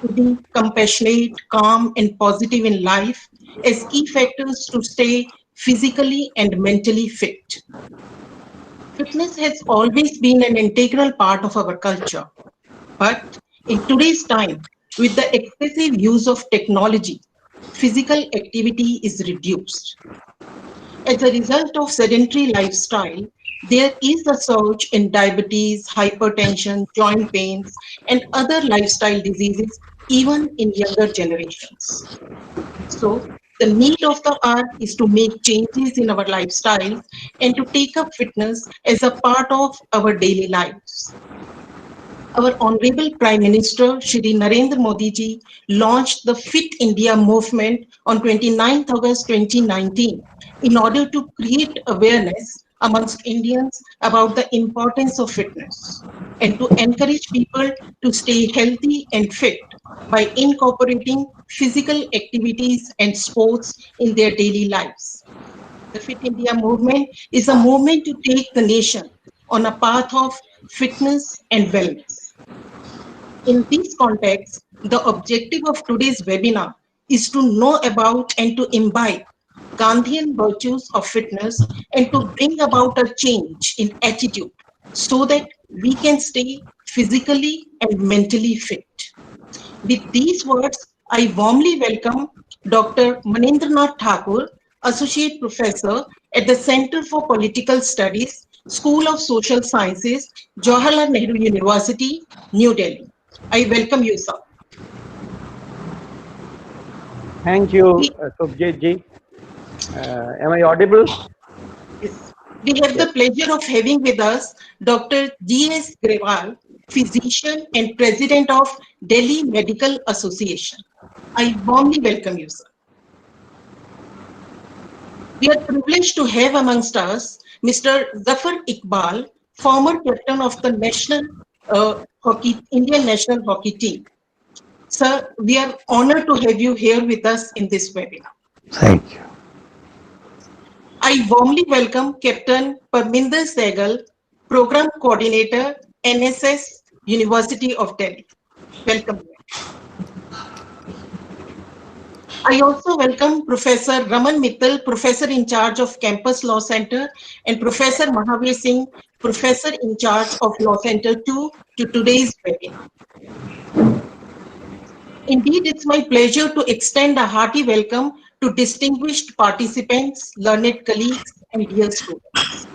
being compassionate, calm, and positive in life as key factors to stay physically and mentally fit. Fitness has always been an integral part of our culture, but in today's time, with the excessive use of technology, physical activity is reduced. As a result of sedentary lifestyle, there is a surge in diabetes, hypertension, joint pains, and other lifestyle diseases, even in younger generations. So, the need of the hour is to make changes in our lifestyles and to take up fitness as a part of our daily lives. Our Honorable Prime Minister Shri Narendra Modi ji launched the Fit India movement on 29th August 2019 in order to create awareness amongst Indians about the importance of fitness and to encourage people to stay healthy and fit by incorporating physical activities and sports in their daily lives. The Fit India movement is a movement to take the nation on a path of fitness and wellness. In this context, the objective of today's webinar is to know about and to imbibe Gandhian virtues of fitness and to bring about a change in attitude so that we can stay physically and mentally fit. With these words, I warmly welcome Dr. Manindranath Thakur, Associate Professor at the Center for Political Studies, School of Social Sciences, Jawaharlal Nehru University, New Delhi. I welcome you, sir. Thank you, We, Subjit ji. Am I audible? yes, we have Yes. the pleasure of having with us Dr. G.S. Grewal, physician and president of Delhi Medical Association. I warmly welcome you, sir. We are privileged to have amongst us Mr. Zafar Iqbal, former captain of the national Indian national hockey team. Sir, we are honored to have you here with us in this webinar. Thank you. I warmly welcome Captain Parminder Sehgal, Program Coordinator, NSS, University of Delhi. Welcome. I also welcome Professor Raman Mittal, Professor in charge of Campus Law Center, and Professor Mahavir Singh, Professor in charge of Law Center 2, to today's webinar. Indeed, it's my pleasure to extend a hearty welcome to distinguished participants, learned colleagues, and dear students.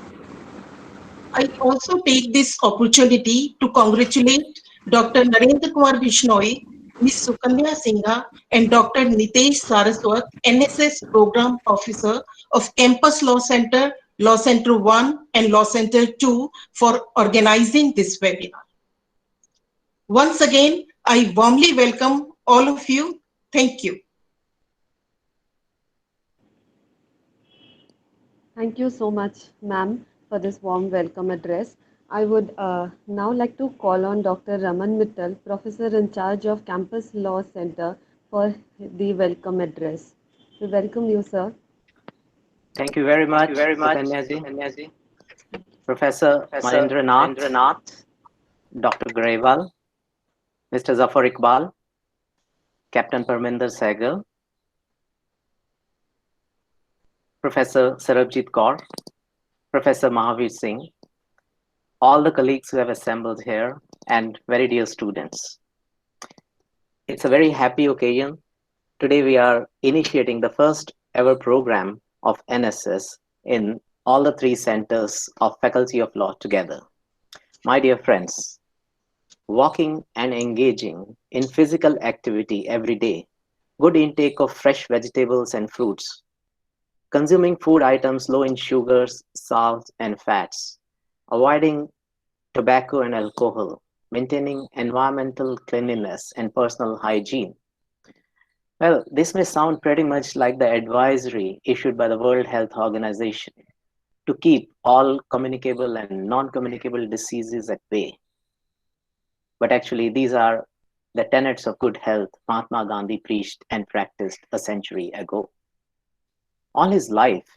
I also take this opportunity to congratulate Dr. Narendra Kumar Bishnoi, Ms. Sukanya Singha, and Dr. Nitesh Saraswat, NSS Program Officer of Campus Law Center 1 and Law Center 2 for organizing this webinar. Once again, I warmly welcome all of you. Thank you. Thank you so much, ma'am, for this warm welcome address. I would now like to call on Dr. Raman Mittal, Professor in charge of Campus Law Center, for the welcome address. We welcome you, sir. Thank you very much, Sukanya ji, Professor Manindranath, Dr. Grewal, Mr. Zafar Iqbal, Captain Parminder Sehgal, Professor Sarabjit Kaur, Professor Mahavir Singh, all the colleagues who have assembled here, and very dear students. It's a very happy occasion. Today we are initiating the first ever program of NSS in all the three centers of Faculty of Law together. My dear friends, walking and engaging in physical activity every day, good intake of fresh vegetables and fruits, consuming food items low in sugars, salt, and fats, avoiding tobacco and alcohol, maintaining environmental cleanliness and personal hygiene. Well, this may sound pretty much like the advisory issued by the World Health Organization to keep all communicable and non-communicable diseases at bay. But actually, these are the tenets of good health Mahatma Gandhi preached and practiced a century ago. All his life,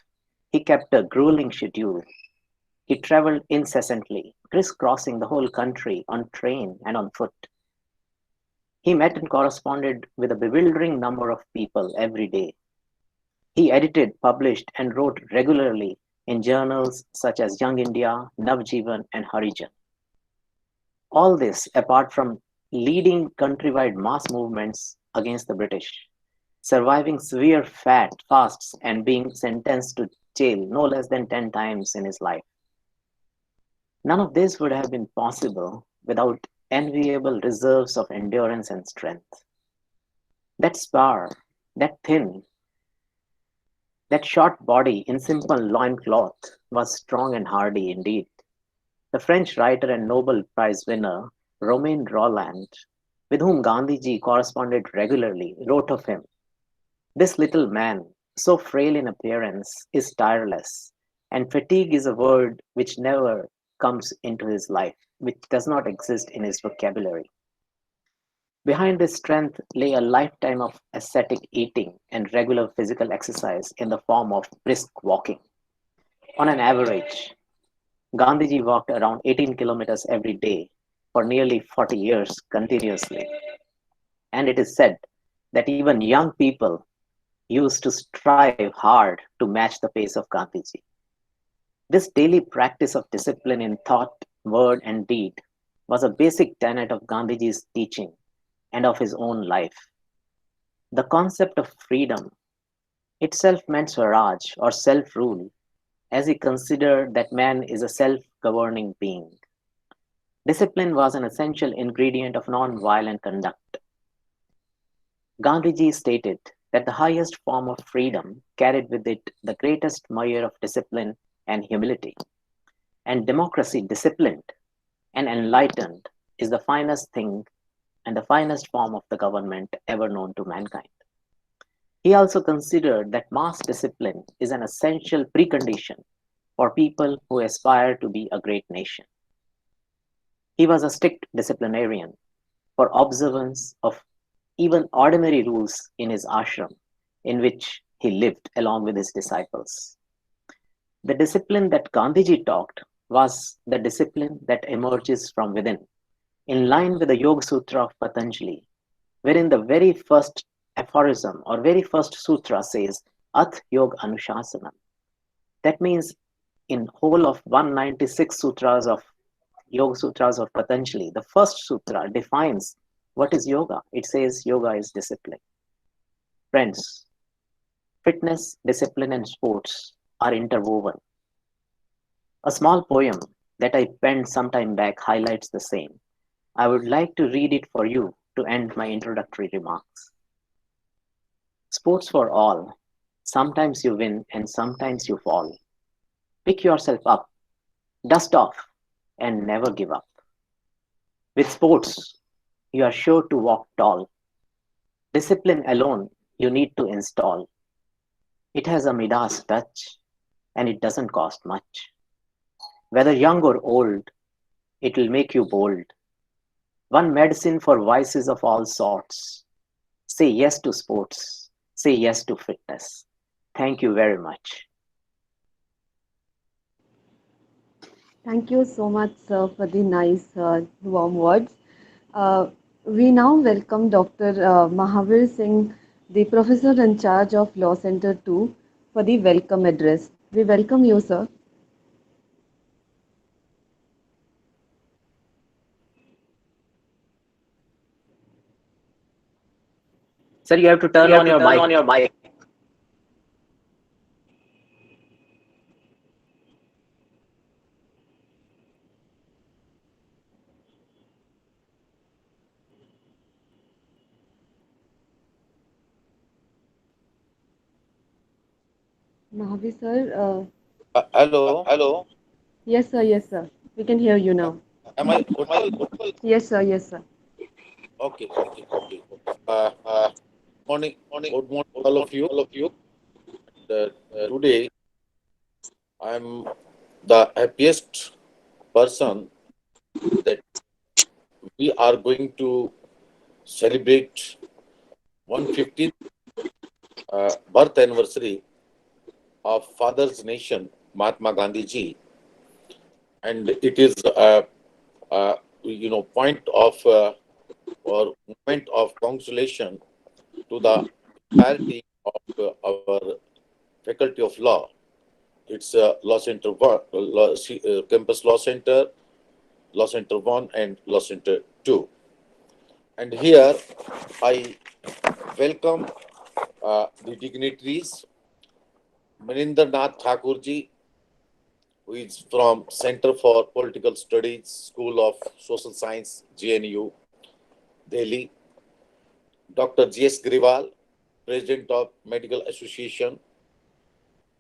he kept a grueling schedule. He traveled incessantly, crisscrossing the whole country on train and on foot. He met and corresponded with a bewildering number of people every day. He edited, published, and wrote regularly in journals such as Young India, Navjivan, and Harijan. All this apart from leading countrywide mass movements against the British, surviving severe fasts and being sentenced to jail no less than 10 times in his life. None of this would have been possible without enviable reserves of endurance and strength. That spar, that thin, that short body in simple loincloth was strong and hardy indeed. The French writer and Nobel Prize winner Romain Rolland, with whom Gandhiji corresponded regularly, wrote of him, "This little man, so frail in appearance, is tireless, and fatigue is a word which never comes into his life, which does not exist in his vocabulary." Behind this strength lay a lifetime of ascetic eating and regular physical exercise in the form of brisk walking. On an average, Gandhiji walked around 18 kilometers every day for nearly 40 years continuously. And it is said that even young people used to strive hard to match the pace of Gandhiji. This daily practice of discipline in thought, word, and deed was a basic tenet of Gandhiji's teaching and of his own life. The concept of freedom itself meant Swaraj or self rule, as he considered that man is a self governing being. Discipline was an essential ingredient of non violent conduct. Gandhiji stated that the highest form of freedom carried with it the greatest measure of discipline and humility. And democracy, disciplined and enlightened, is the finest thing and the finest form of the government ever known to mankind. He also considered that mass discipline is an essential precondition for people who aspire to be a great nation. He was a strict disciplinarian for observance of even ordinary rules in his ashram, in which he lived along with his disciples. The discipline that Gandhiji taught was the discipline that emerges from within, in line with the Yoga Sutra of Patanjali, wherein the very first aphorism or very first sutra says, Ath Yoga Anushasanam. That means in whole of 196 sutras of Yoga Sutras of Patanjali, the first sutra defines what is yoga. It says yoga is discipline. Friends, fitness, discipline, and sports are interwoven. A small poem that I penned some time back highlights the same. I would like to read it for you to end my introductory remarks. Sports for all. Sometimes you win and sometimes you fall. Pick yourself up, dust off, and never give up. With sports, you are sure to walk tall. Discipline alone you need to install. It has a Midas touch and it doesn't cost much. Whether young or old, it will make you bold. One medicine for vices of all sorts. Say yes to sports. Say yes to fitness. Thank you very much. Thank you so much, sir, for the nice, warm words. We now welcome Dr. Mahavir Singh, the Professor in charge of Law Center 2, for the welcome address. We welcome you, sir. Sir, you have to turn on your mic. Mahavir, sir. Hello. Yes, sir. Yes, sir. We can hear you now. Am I audible? Yes, sir. Yes, sir. Okay. Uh, morning. Good morning, all of you. Today, I'm the happiest person that we are going to celebrate 150th birth anniversary of Father's Nation, Mahatma Gandhi ji, and it is a point of or moment of congratulation to the entire team of our Faculty of Law. It's Law Center 1, Campus Law Center, Law Center 1 and Law Center 2. And here I welcome the dignitaries, Maninder Nath Thakurji, who is from Center for Political Studies, School of Social Science, JNU, Delhi. Dr. G.S. Griwal, President of Medical Association.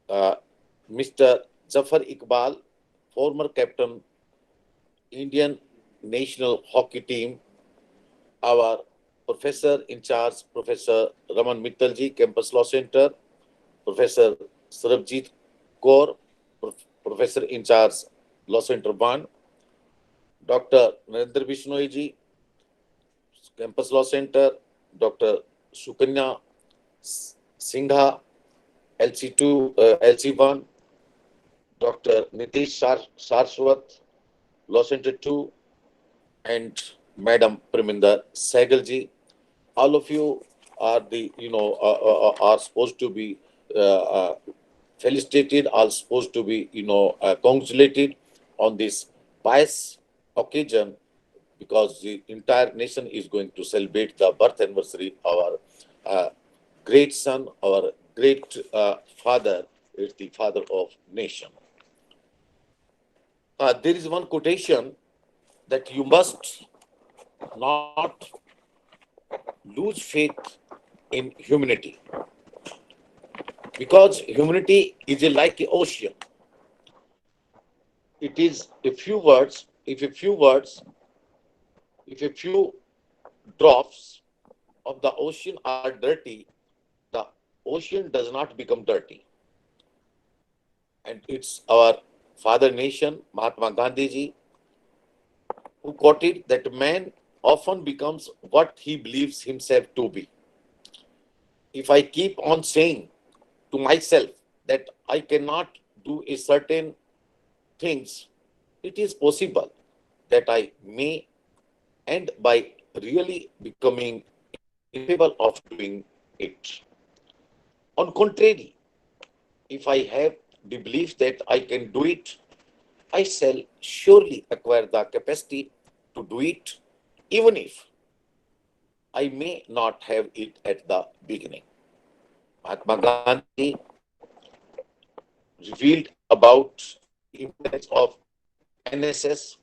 Mr. Zafar Iqbal, former captain, Indian national hockey team. Our professor in charge, Professor Raman Mittalji, Campus Law Center. Professor Sarabjit Kaur, Professor in charge, Law Center 1. Dr. Narendra Bishnoi, Campus Law Center. Dr. Sukanya Singha, LC2, LC1. Dr. Nitish Saraswat, Law Center 2. And Madam Priminder Saigalji. All of you are are supposed to be felicitated, are supposed to be, congratulated on this pious occasion, because the entire nation is going to celebrate the birth anniversary of our great son, our great father, is the father of nation. There is one quotation that you must not lose faith in humanity, because humanity is like an ocean. It is a few words, if a few drops of the ocean are dirty, the ocean does not become dirty. And it's our father nation, Mahatma Gandhi ji, who quoted that man often becomes what he believes himself to be. If I keep on saying to myself that I cannot do a certain things, it is possible that I may end by really becoming incapable of doing it. On contrary, if I have the belief that I can do it, I shall surely acquire the capacity to do it, even if I may not have it at the beginning. Mahatma Gandhi revealed about the importance of NSS.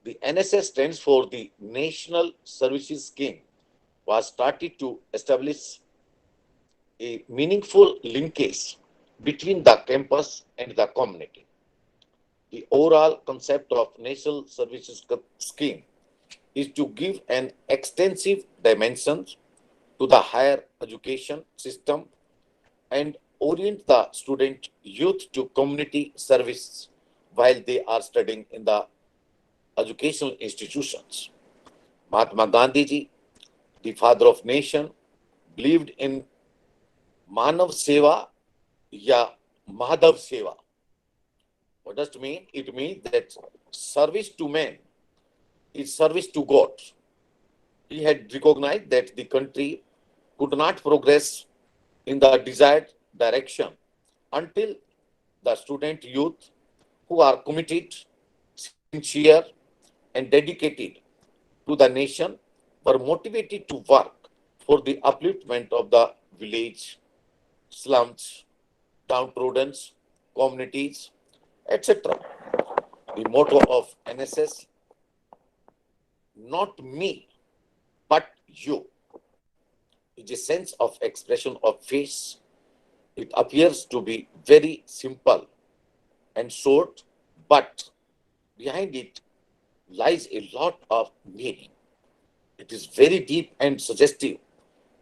The NSS stands for the National Services Scheme, was started to establish a meaningful linkage between the campus and the community. The overall concept of National Services Scheme is to give an extensive dimension to the higher education system and orient the student youth to community service while they are studying in the educational institutions. Mahatma Gandhi ji, the father of nation, believed in Manav Seva ya Madhav Seva. What does it mean? It means that service to man is service to God. He had recognized that the country could not progress in the desired direction until the student youth who are committed, sincere, and dedicated to the nation were motivated to work for the upliftment of the village, slums, downtrodden communities, etc. The motto of NSS, not me, but you, is a sense of expression of faith. It appears to be very simple and short, but behind it lies a lot of meaning. It is very deep and suggestive,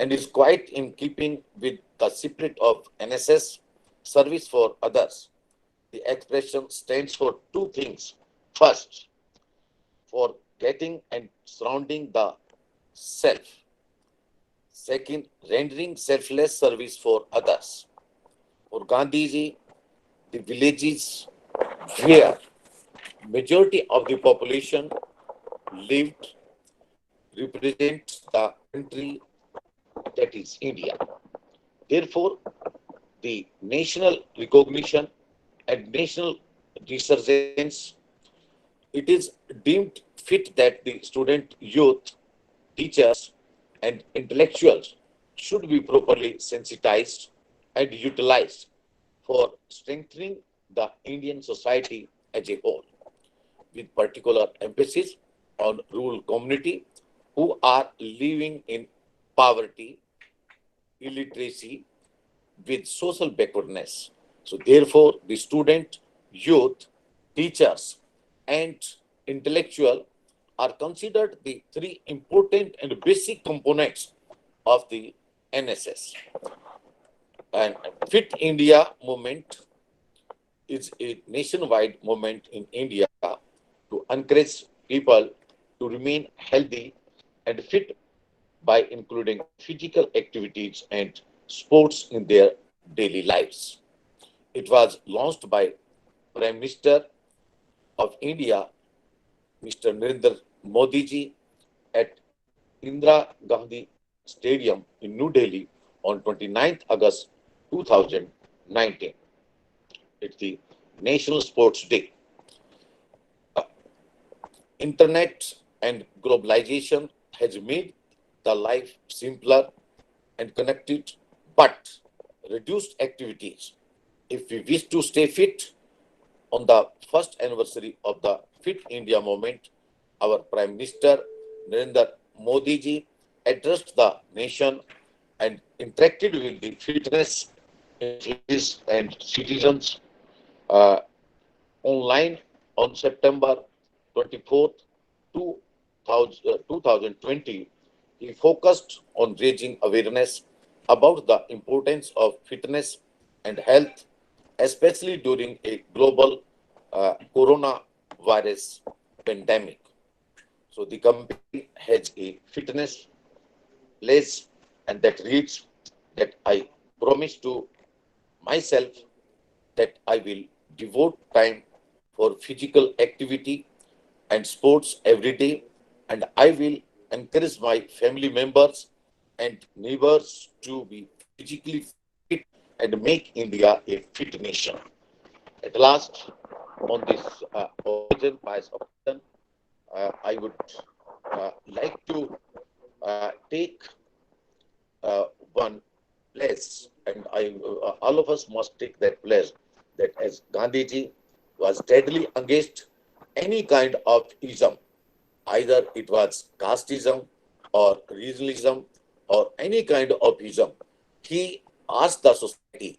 and is quite in keeping with the spirit of NSS, service for others. The expression stands for two things. First, for getting and surrounding the self. Second, rendering selfless service for others. For Gandhiji, the villages where majority of the population lived represents the country that is India. Therefore, the national recognition and national resurgence, it is deemed fit that the student, youth, teachers, and intellectuals should be properly sensitized and utilized for strengthening the Indian society as a whole, with particular emphasis on rural community who are living in poverty, illiteracy, with social backwardness. So therefore, the student, youth, teachers, and intellectual are considered the three important and basic components of the NSS. And Fit India movement is a nationwide movement in India to encourage people to remain healthy and fit by including physical activities and sports in their daily lives. It was launched by Prime Minister of India, Mr. Narendra Modi ji, at Indira Gandhi Stadium in New Delhi on 29th August 2019. It's the National Sports Day. Internet and globalization has made the life simpler and connected, but reduced activities. If we wish to stay fit, on the first anniversary of the Fit India movement, our Prime Minister Narendra Modi ji addressed the nation and interacted with the fitness enthusiasts and citizens uh, online on September 24th, 2020. He focused on raising awareness about the importance of fitness and health, especially during a global coronavirus pandemic. So the campaign has a fitness place and that reads that I promise to myself that I will devote time for physical activity and sports every day, and I will encourage my family members and neighbors to be physically fit and make India a fit nation. At last, on this occasion, pious occasion, I would like to take one place, and all of us must take that place, that as Gandhiji was deadly against any kind of ism, either it was casteism or regionalism or any kind of ism. He asked the society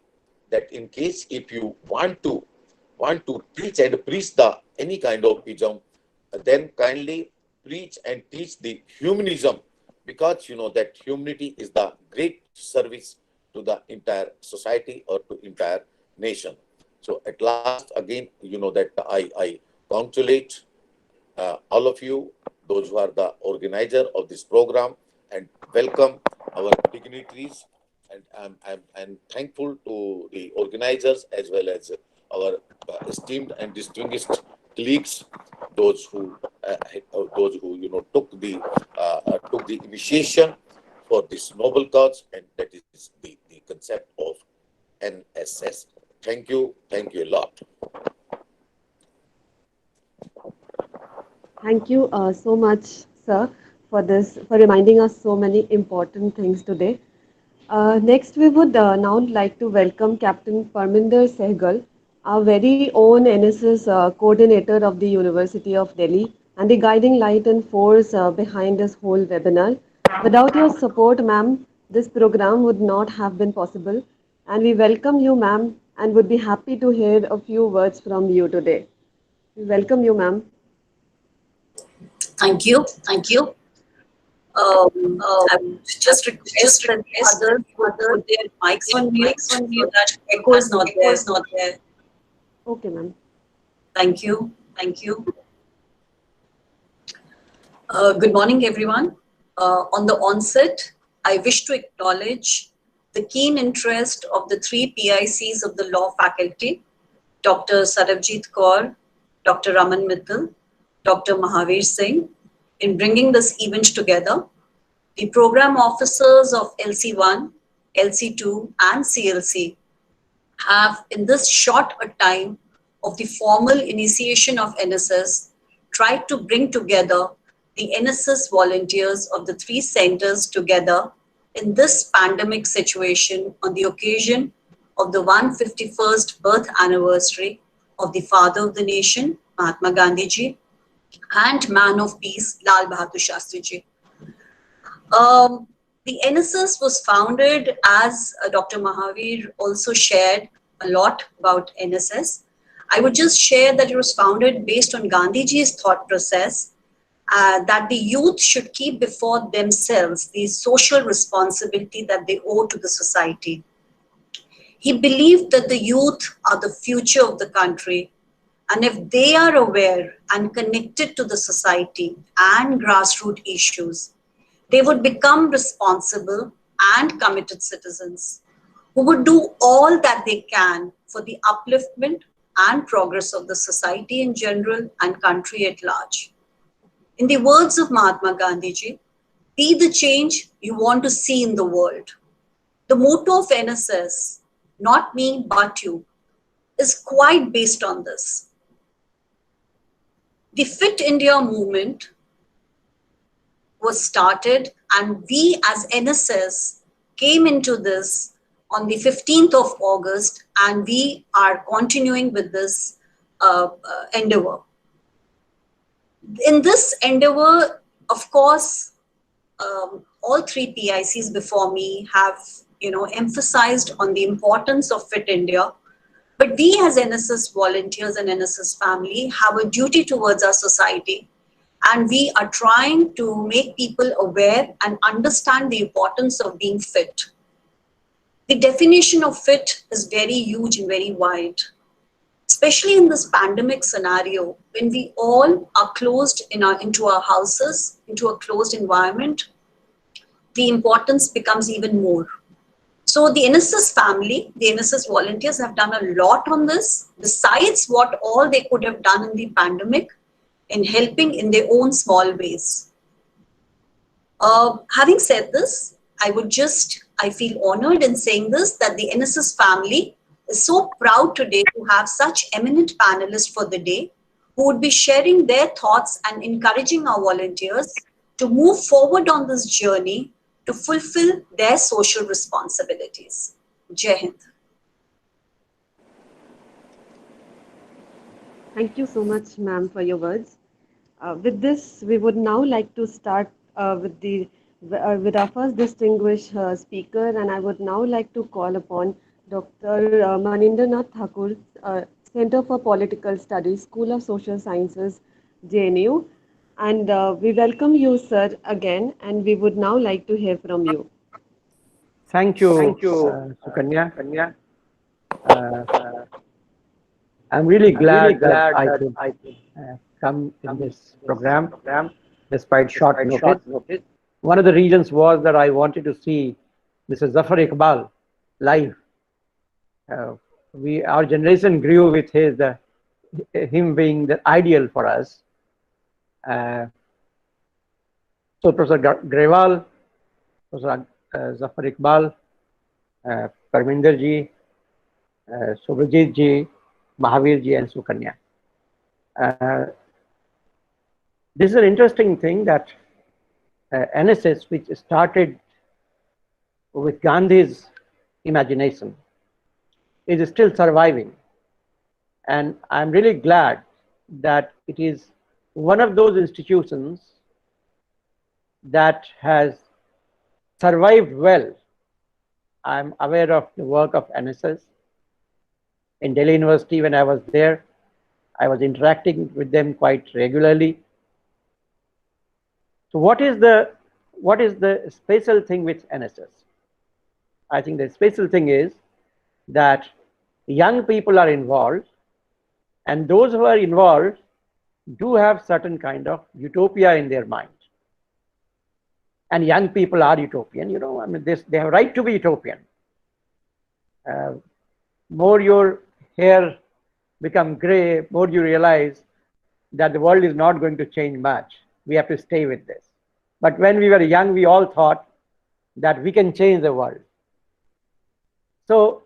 that in case if you want to teach and preach the any kind of ism, then kindly preach and teach the humanism, because you know that humanity is the great service to the entire society or to entire nation. So at last, again, you know that I congratulate all of you, those who are the organizer of this program, and welcome our dignitaries. And I'm thankful to the organizers as well as our esteemed and distinguished colleagues, those who took the initiation for this noble cause, and that is the concept of NSS. Thank you a lot. Thank you so much, sir, for this, for reminding us so many important things today. Next, we would now like to welcome Captain Parminder Sehgal, our very own NSS coordinator of the University of Delhi, and the guiding light and force behind this whole webinar. Without your support, ma'am, this program would not have been possible. And we welcome you, ma'am, and would be happy to hear a few words from you today. We welcome you, ma'am. Thank you. Thank you. I would just request that others would put their mics on mute so that echo is not there. Okay, ma'am. Thank you. Thank you. Good morning, everyone. On the onset, I wish to acknowledge the keen interest of the three PICs of the law faculty, Dr. Sarabjit Kaur, Dr. Raman Mittal, Dr. Mahavir Singh, in bringing this event together. The program officers of LC1, LC2, and CLC have, in this short a time of the formal initiation of NSS, tried to bring together the NSS volunteers of the three centers together in this pandemic situation on the occasion of the 151st birth anniversary of the father of the nation, Mahatma Gandhi ji, and man of peace, Lal Bahadur Shastri ji. The NSS was founded, as Dr. Mahavir also shared a lot about NSS. I would just share that it was founded based on Gandhiji's thought process that the youth should keep before themselves the social responsibility that they owe to the society. He believed that the youth are the future of the country, and if they are aware and connected to the society and grassroots issues, they would become responsible and committed citizens who would do all that they can for the upliftment and progress of the society in general and country at large. In the words of Mahatma Gandhi ji, be the change you want to see in the world. The motto of NSS, not me but you, is quite based on this. The Fit India movement was started, and we as NSS came into this on the 15th of August, and we are continuing with this endeavor. In this endeavor, of course, all three PICs before me have emphasized on the importance of Fit India. But we as NSS volunteers and NSS family have a duty towards our society, and we are trying to make people aware and understand the importance of being fit. The definition of fit is very huge and very wide, especially in this pandemic scenario when we all are closed into our houses, into a closed environment. The importance becomes even more. So the NSS family, the NSS volunteers have done a lot on this, besides what all they could have done in the pandemic in helping in their own small ways. Having said this, I feel honored in saying this, that the NSS family is so proud today to have such eminent panelists for the day who would be sharing their thoughts and encouraging our volunteers to move forward on this journey to fulfill their social responsibilities. Jai Hind. Thank you so much, ma'am, for your words. With this, we would now like to start with our first distinguished speaker, and I would now like to call upon Dr. Manindranath Thakur, Center for Political Studies, School of Social Sciences, JNU. And we welcome you, sir, again, and we would now like to hear from you. Thank you, Sukanya. I'm really glad that I could come in this program despite short notice. One of the reasons was that I wanted to see Mr. Zafar Iqbal live. Our generation grew with him being the ideal for us. So Professor Grewal, Professor Zafar Iqbal, Parminder ji, Subhajit ji, Mahavir ji, and Sukanya. This is an interesting thing that NSS, which started with Gandhi's imagination, is still surviving. And I'm really glad that it is one of those institutions that has survived well. I'm aware of the work of NSS. In Delhi University, when I was there, I was interacting with them quite regularly. So what is the special thing with NSS? I think the special thing is that young people are involved, and those who are involved do have certain kind of utopia in their mind. And young people are utopian, I mean, they have a right to be utopian. More your hair become gray, more you realize that the world is not going to change much. we have to stay with this. But when we were young, we all thought that we can change the world. So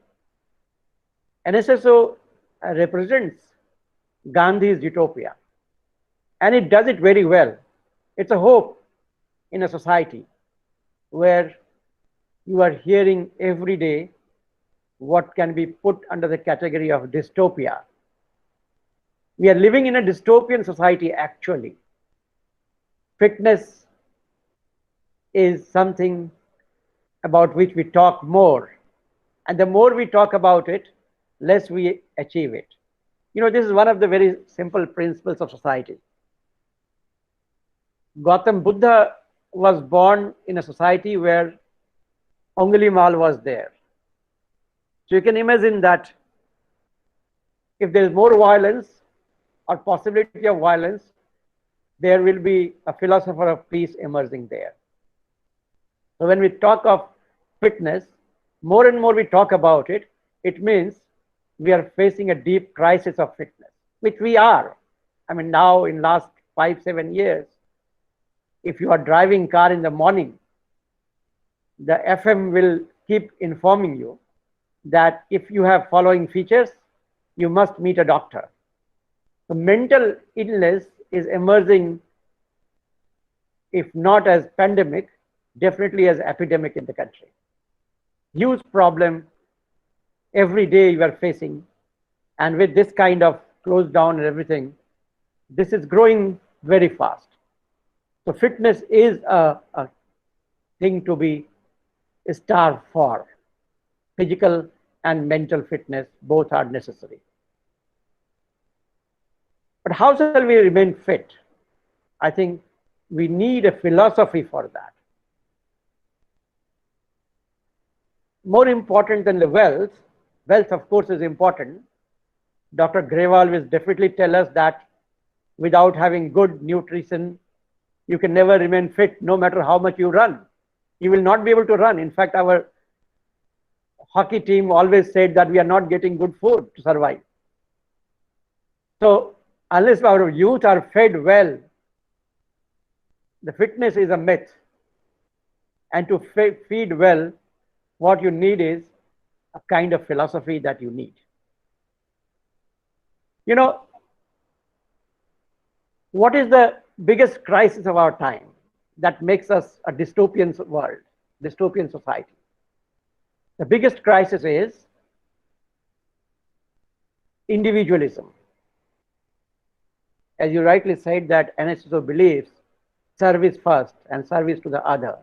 NSSO represents Gandhi's utopia, and it does it very well. It's a hope in a society where you are hearing every day what can be put under the category of dystopia. We are living in a dystopian society, actually. Fitness is something about which we talk more. And the more we talk about it, less we achieve it. You know, this is one of the very simple principles of society. Gautam Buddha was born in a society where Angulimal was there. So you can imagine that if there is more violence or possibility of violence, there will be a philosopher of peace emerging there. So when we talk of fitness, more and more we talk about it, it means we are facing a deep crisis of fitness, which we are. I mean, now in last 5-7 years, if you are driving car in the morning, the FM will keep informing you that if you have following features, you must meet a doctor. The mental illness is emerging, if not as pandemic, definitely as epidemic in the country. Huge problem every day you are facing, and with this kind of close down and everything, this is growing very fast. So fitness is a thing to be starved for. Physical and mental fitness, both are necessary. But how shall we remain fit? I think we need a philosophy for that. More important than the wealth of course is important. Dr. Grewal will definitely tell us that without having good nutrition, you can never remain fit no matter how much you run. You will not be able to run. In fact, our hockey team always said that we are not getting good food to survive. So unless our youth are fed well, the fitness is a myth. And to feed well, what you need is a kind of philosophy that you need. You know, what is the biggest crisis of our time that makes us a dystopian world, dystopian society? The biggest crisis is individualism. As you rightly said, that NSSO believes service first and service to the other.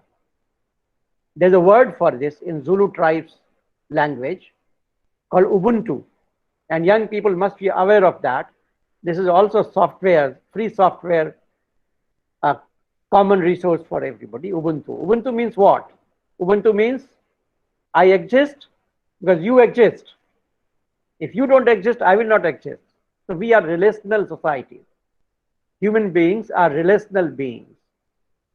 There's a word for this in Zulu tribes language called Ubuntu, and young people must be aware of that. This is also software, free software, a common resource for everybody, Ubuntu. Ubuntu means what? Ubuntu means I exist because you exist. If you don't exist, I will not exist. So we are relational societies. Human beings are relational beings.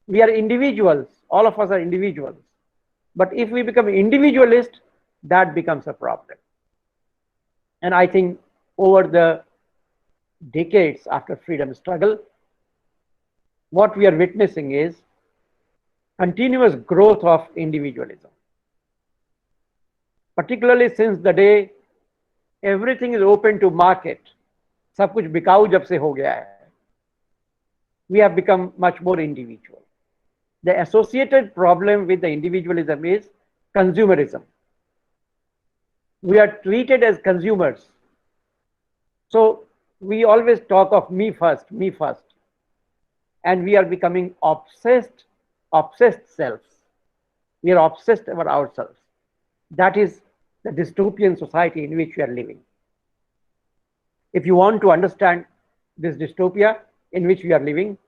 We are individuals. All of us are individuals. But if we become individualist, that becomes a problem. And I think over the decades after freedom struggle, what we are witnessing is continuous growth of individualism. Particularly since the day everything is open to market, सब कुछ बिकाऊ जब से हो गया है, we have become much more individual. The associated problem with the individualism is consumerism. We are treated as consumers. So we always talk of me first, and we are becoming obsessed selves. We are obsessed about ourselves. That is the dystopian society in which we are living. If you want to understand this dystopia in which we are living,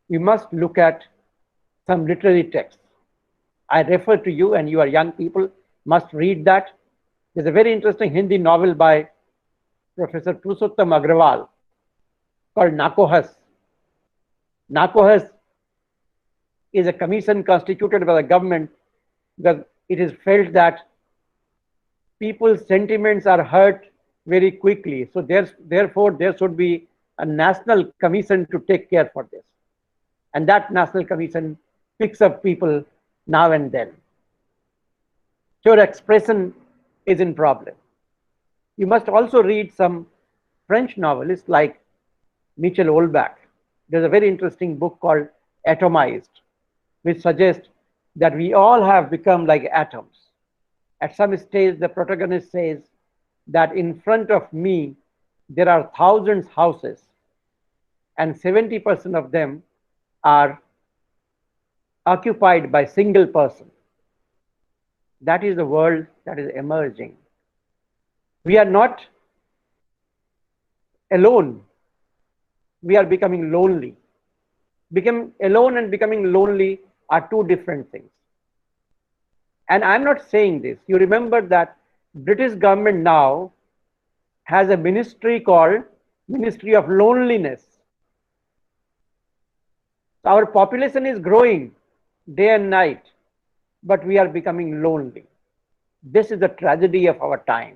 we must look at some literary texts. I refer to you, and you are young people, must read that. There's a very interesting Hindi novel by Professor Purushottam Agrawal called Nakohas. Nakohas is a commission constituted by the government because it is felt that people's sentiments are hurt very quickly. So therefore, there should be a national commission to take care for this. And that National Commission picks up people now and then. Your expression is in problem. You must also read some French novelists like Michel Houellebecq. There's a very interesting book called Atomized, which suggests that we all have become like atoms. At some stage, the protagonist says that in front of me, there are thousands of houses, and 70% of them are occupied by single person. That is the world that is emerging. We are not alone. We are becoming lonely. Becoming alone and becoming lonely are two different things. And I'm not saying this. You remember that British government now has a ministry called Ministry of Loneliness. Our population is growing day and night, but we are becoming lonely. This is the tragedy of our time.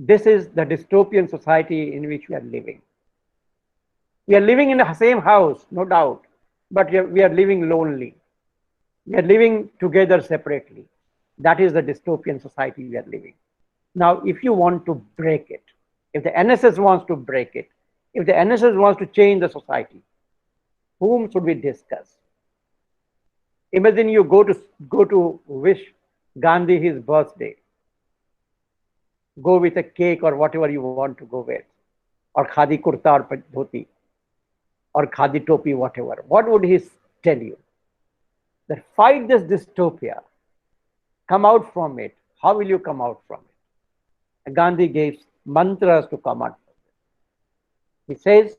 This is the dystopian society in which we are living. We are living in the same house, no doubt, but we are living lonely. We are living together separately. That is the dystopian society we are living. Now, if you want to break it, if the NSS wants to break it, if the NSS wants to change the society, whom should we discuss? Imagine you go to wish Gandhi his birthday. Go with a cake or whatever you want to go with, or khadi kurta or dhoti, or khadi topi, whatever. What would he tell you? That fight this dystopia, come out from it. How will you come out from it? And Gandhi gave mantras to come out from it. He says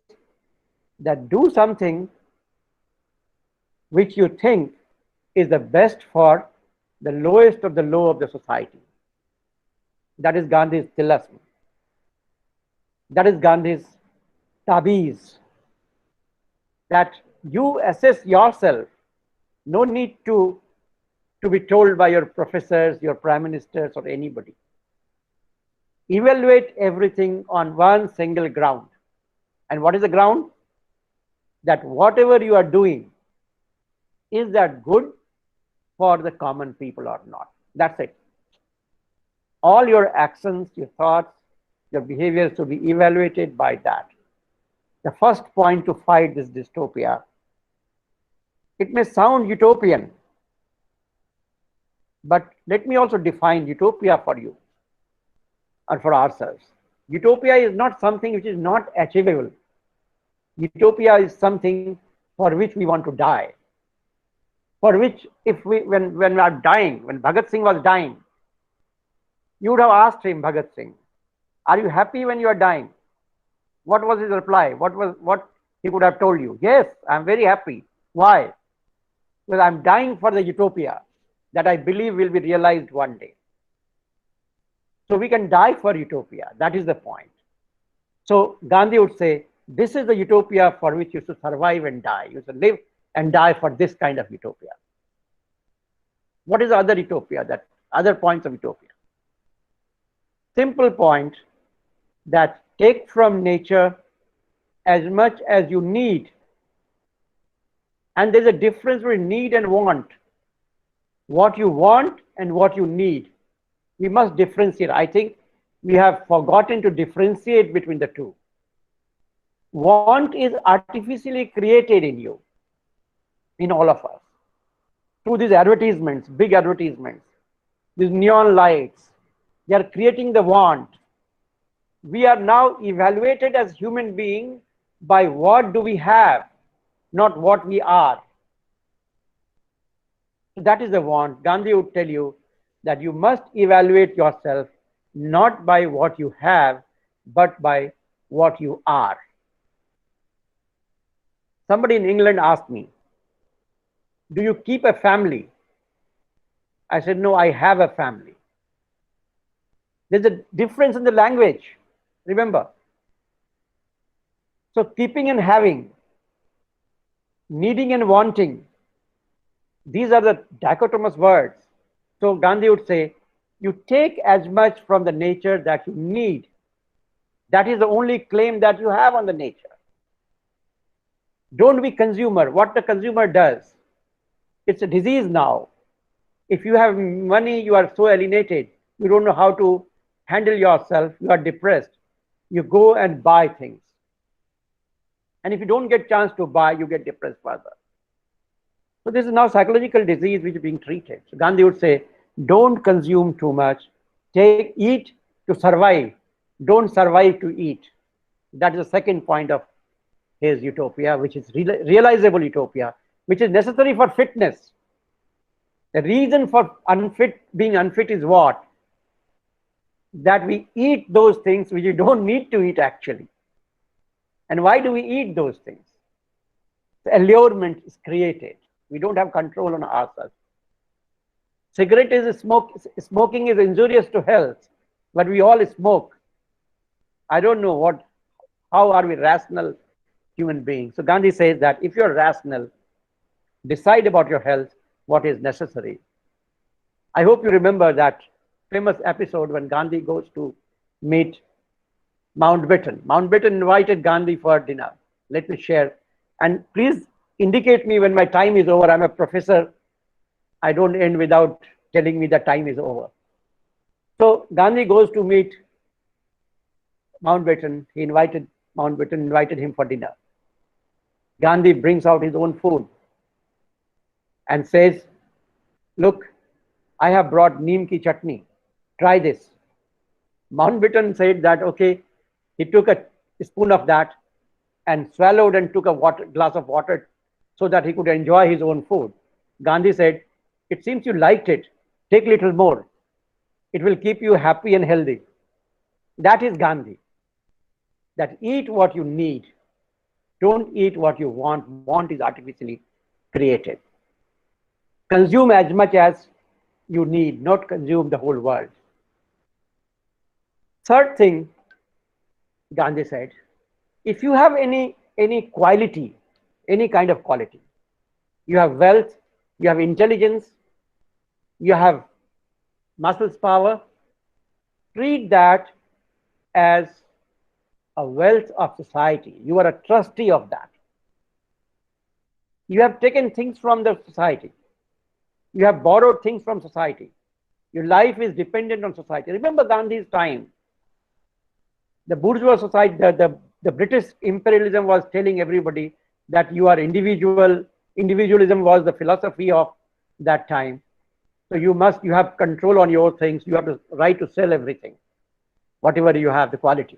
that do something which you think is the best for the lowest of the low of the society. That is Gandhi's tilasm. That is Gandhi's tabiz. That you assess yourself. No need to be told by your professors, your prime ministers, or anybody. Evaluate everything on one single ground. And what is the ground? That whatever you are doing, is that good for the common people or not? That's it. All your actions, your thoughts, your behavior should be evaluated by that. The first point to fight this dystopia. It may sound utopian, but let me also define utopia for you or for ourselves. Utopia is not something which is not achievable. Utopia is something for which we want to die. For which, when we are dying, when Bhagat Singh was dying, you would have asked him, Bhagat Singh, are you happy when you are dying? What was his reply? What he could have told you? Yes, I'm very happy. Why? Because I'm dying for the utopia that I believe will be realized one day. So we can die for utopia. That is the point. So Gandhi would say, this is the utopia for which you should survive and die. You should live and die for this kind of utopia. What is the other utopia, that other points of utopia? Simple point, that take from nature as much as you need. And there's a difference between need and want. What you want and what you need. We must differentiate. I think we have forgotten to differentiate between the two. Want is artificially created in you, in all of us, through these advertisements, big advertisements, these neon lights. They are creating the want. We are now evaluated as human beings by what do we have, not what we are. So that is the want. Gandhi would tell you that you must evaluate yourself not by what you have, but by what you are. Somebody in England asked me, do you keep a family? I said, no, I have a family. There's a difference in the language, remember. So keeping and having, needing and wanting, these are the dichotomous words. So Gandhi would say, you take as much from the nature that you need. That is the only claim that you have on the nature. Don't be consumer. What the consumer does, it's a disease now. If you have money, you are so alienated, you don't know how to handle yourself, you are depressed, you go and buy things. And if you don't get chance to buy, you get depressed further. So this is now psychological disease which is being treated. So Gandhi would say, don't consume too much, eat to survive, don't survive to eat. That is the second point of his utopia, which is realizable utopia, which is necessary for fitness. The reason for being unfit is what? That we eat those things which we don't need to eat actually. And why do we eat those things? The allurement is created. We don't have control on ourselves. Smoking is injurious to health, but we all smoke. I don't know how are we rational human beings? So Gandhi says that if you're rational, decide about your health, what is necessary. I hope you remember that famous episode when Gandhi goes to meet Mountbatten. Mountbatten invited Gandhi for dinner. Let me share. And please indicate me when my time is over. I'm a professor. I don't end without telling me that time is over. So Gandhi goes to meet Mountbatten. Mountbatten invited him for dinner. Gandhi brings out his own food and says, look, I have brought neem ki chutney. Try this. Mountbatten said that, okay. He took a spoon of that and swallowed and took a glass of water so that he could enjoy his own food. Gandhi said, it seems you liked it. Take little more. It will keep you happy and healthy. That is Gandhi. That eat what you need. Don't eat what you want. Want is artificially created. Consume as much as you need, not consume the whole world. Third thing, Gandhi said, if you have any quality, any kind of quality, you have wealth, you have intelligence, you have muscles power, treat that as a wealth of society. You are a trustee of that. You have taken things from the society. You have borrowed things from society. Your life is dependent on society. Remember Gandhi's time. The bourgeois society, the British imperialism was telling everybody that you are individual. Individualism was the philosophy of that time. So you have control on your things. You have the right to sell everything, whatever you have, the quality.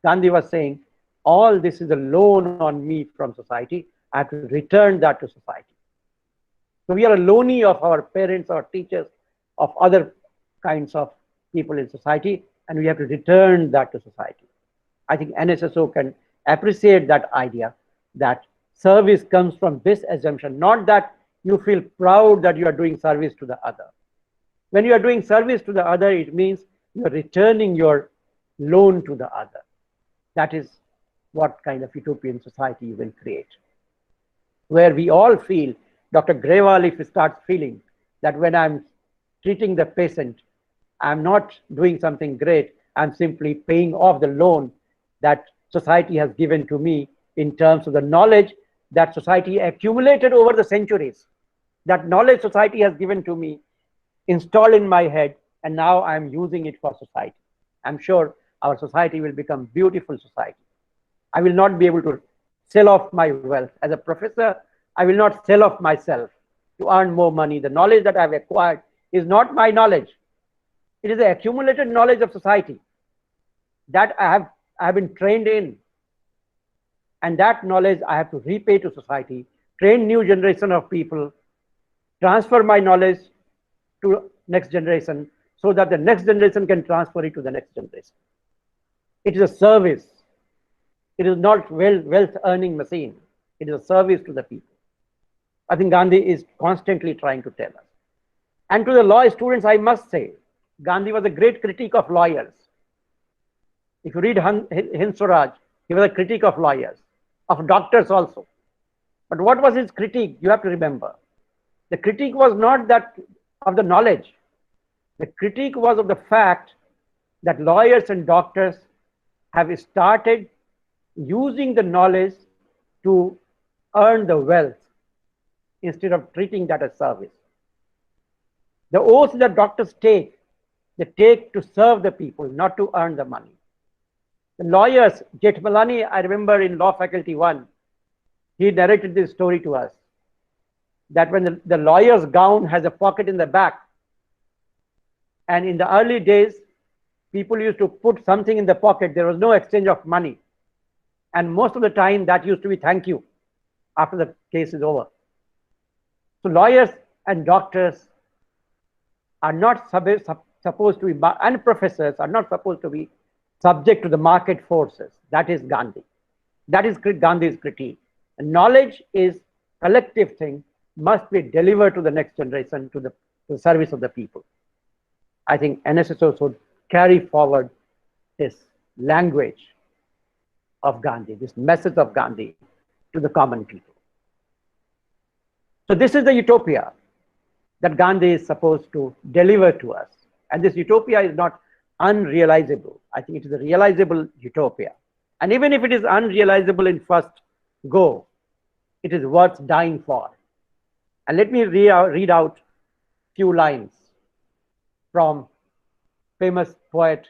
Gandhi was saying, all this is a loan on me from society. I have to return that to society. So we are a loanee of our parents, our teachers, of other kinds of people in society, and we have to return that to society. I think NSSO can appreciate that idea, that service comes from this assumption, not that you feel proud that you are doing service to the other. When you are doing service to the other, it means you are returning your loan to the other. That is what kind of utopian society you will create, where we all feel, Dr. Grewal, if he starts feeling that when I'm treating the patient, I'm not doing something great, I'm simply paying off the loan that society has given to me in terms of the knowledge that society accumulated over the centuries. That knowledge society has given to me, installed in my head, and now I'm using it for society. I'm sure our society will become beautiful society. I will not be able to sell off my wealth. As a professor, I will not sell off myself to earn more money. The knowledge that I've acquired is not my knowledge. It is the accumulated knowledge of society that I have been trained in. And that knowledge I have to repay to society, train new generation of people, transfer my knowledge to next generation so that the next generation can transfer it to the next generation. It is a service. It is not wealth earning machine. It is a service to the people. I think Gandhi is constantly trying to tell us. And to the law students, I must say, Gandhi was a great critic of lawyers. If you read Hind Swaraj, he was a critic of lawyers, of doctors also. But what was his critique? You have to remember. The critique was not that of the knowledge. The critique was of the fact that lawyers and doctors have started using the knowledge to earn the wealth instead of treating that as service. The oaths that doctors take, they take to serve the people, not to earn the money. The lawyers, Jethmalani, I remember in Law Faculty 1, he narrated this story to us, that when the lawyer's gown has a pocket in the back, and in the early days, people used to put something in the pocket, there was no exchange of money. And most of the time, that used to be thank you after the case is over. So lawyers and doctors are not supposed to be, and professors are not supposed to be subject to the market forces. That is Gandhi. That is Gandhi's critique. And knowledge is collective thing, must be delivered to the next generation, to the service of the people. I think NSS should carry forward this language of Gandhi, this message of Gandhi to the common people. So this is the utopia that Gandhi is supposed to deliver to us. And this utopia is not unrealizable. I think it is a realizable utopia. And even if it is unrealizable in first go, it is worth dying for. And let me read out few lines from famous poet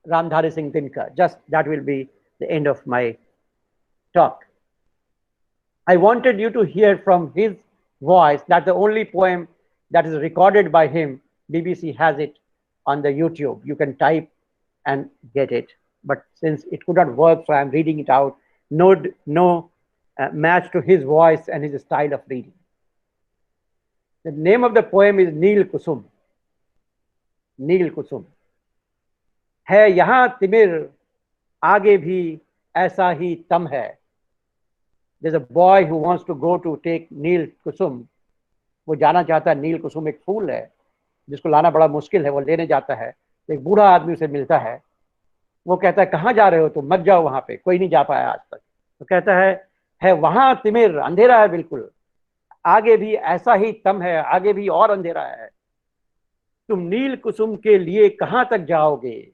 Ramdhari Singh Dinkar. Just that will be the end of my talk. I wanted you to hear from his voice. That's the only poem that is recorded by him. BBC has it on the YouTube. You can type and get it. But since it could not work, so I'm reading it out. No match to his voice and his style of reading. The name of the poem is Neel Kusum. Neel Kusum. है यहाँ तिमिर आगे भी ऐसा ही तम है. There's a boy who wants to go to take Neel Kusum. वो जाना चाहता है. नील कुसुम एक फूल है जिसको लाना बड़ा मुश्किल है. वो लेने जाता है. एक बूढ़ा आदमी उसे मिलता है. वो कहता है कहाँ जा रहे हो तुम, मत जाओ वहां पे, कोई नहीं जा पाया आज तक. तो कहता है वहां तिमिर, अंधेरा है बिल्कुल, आगे भी ऐसा ही तम है, आगे भी और अंधेरा है. तुम नील कुसुम के लिए कहां तक जाओगे,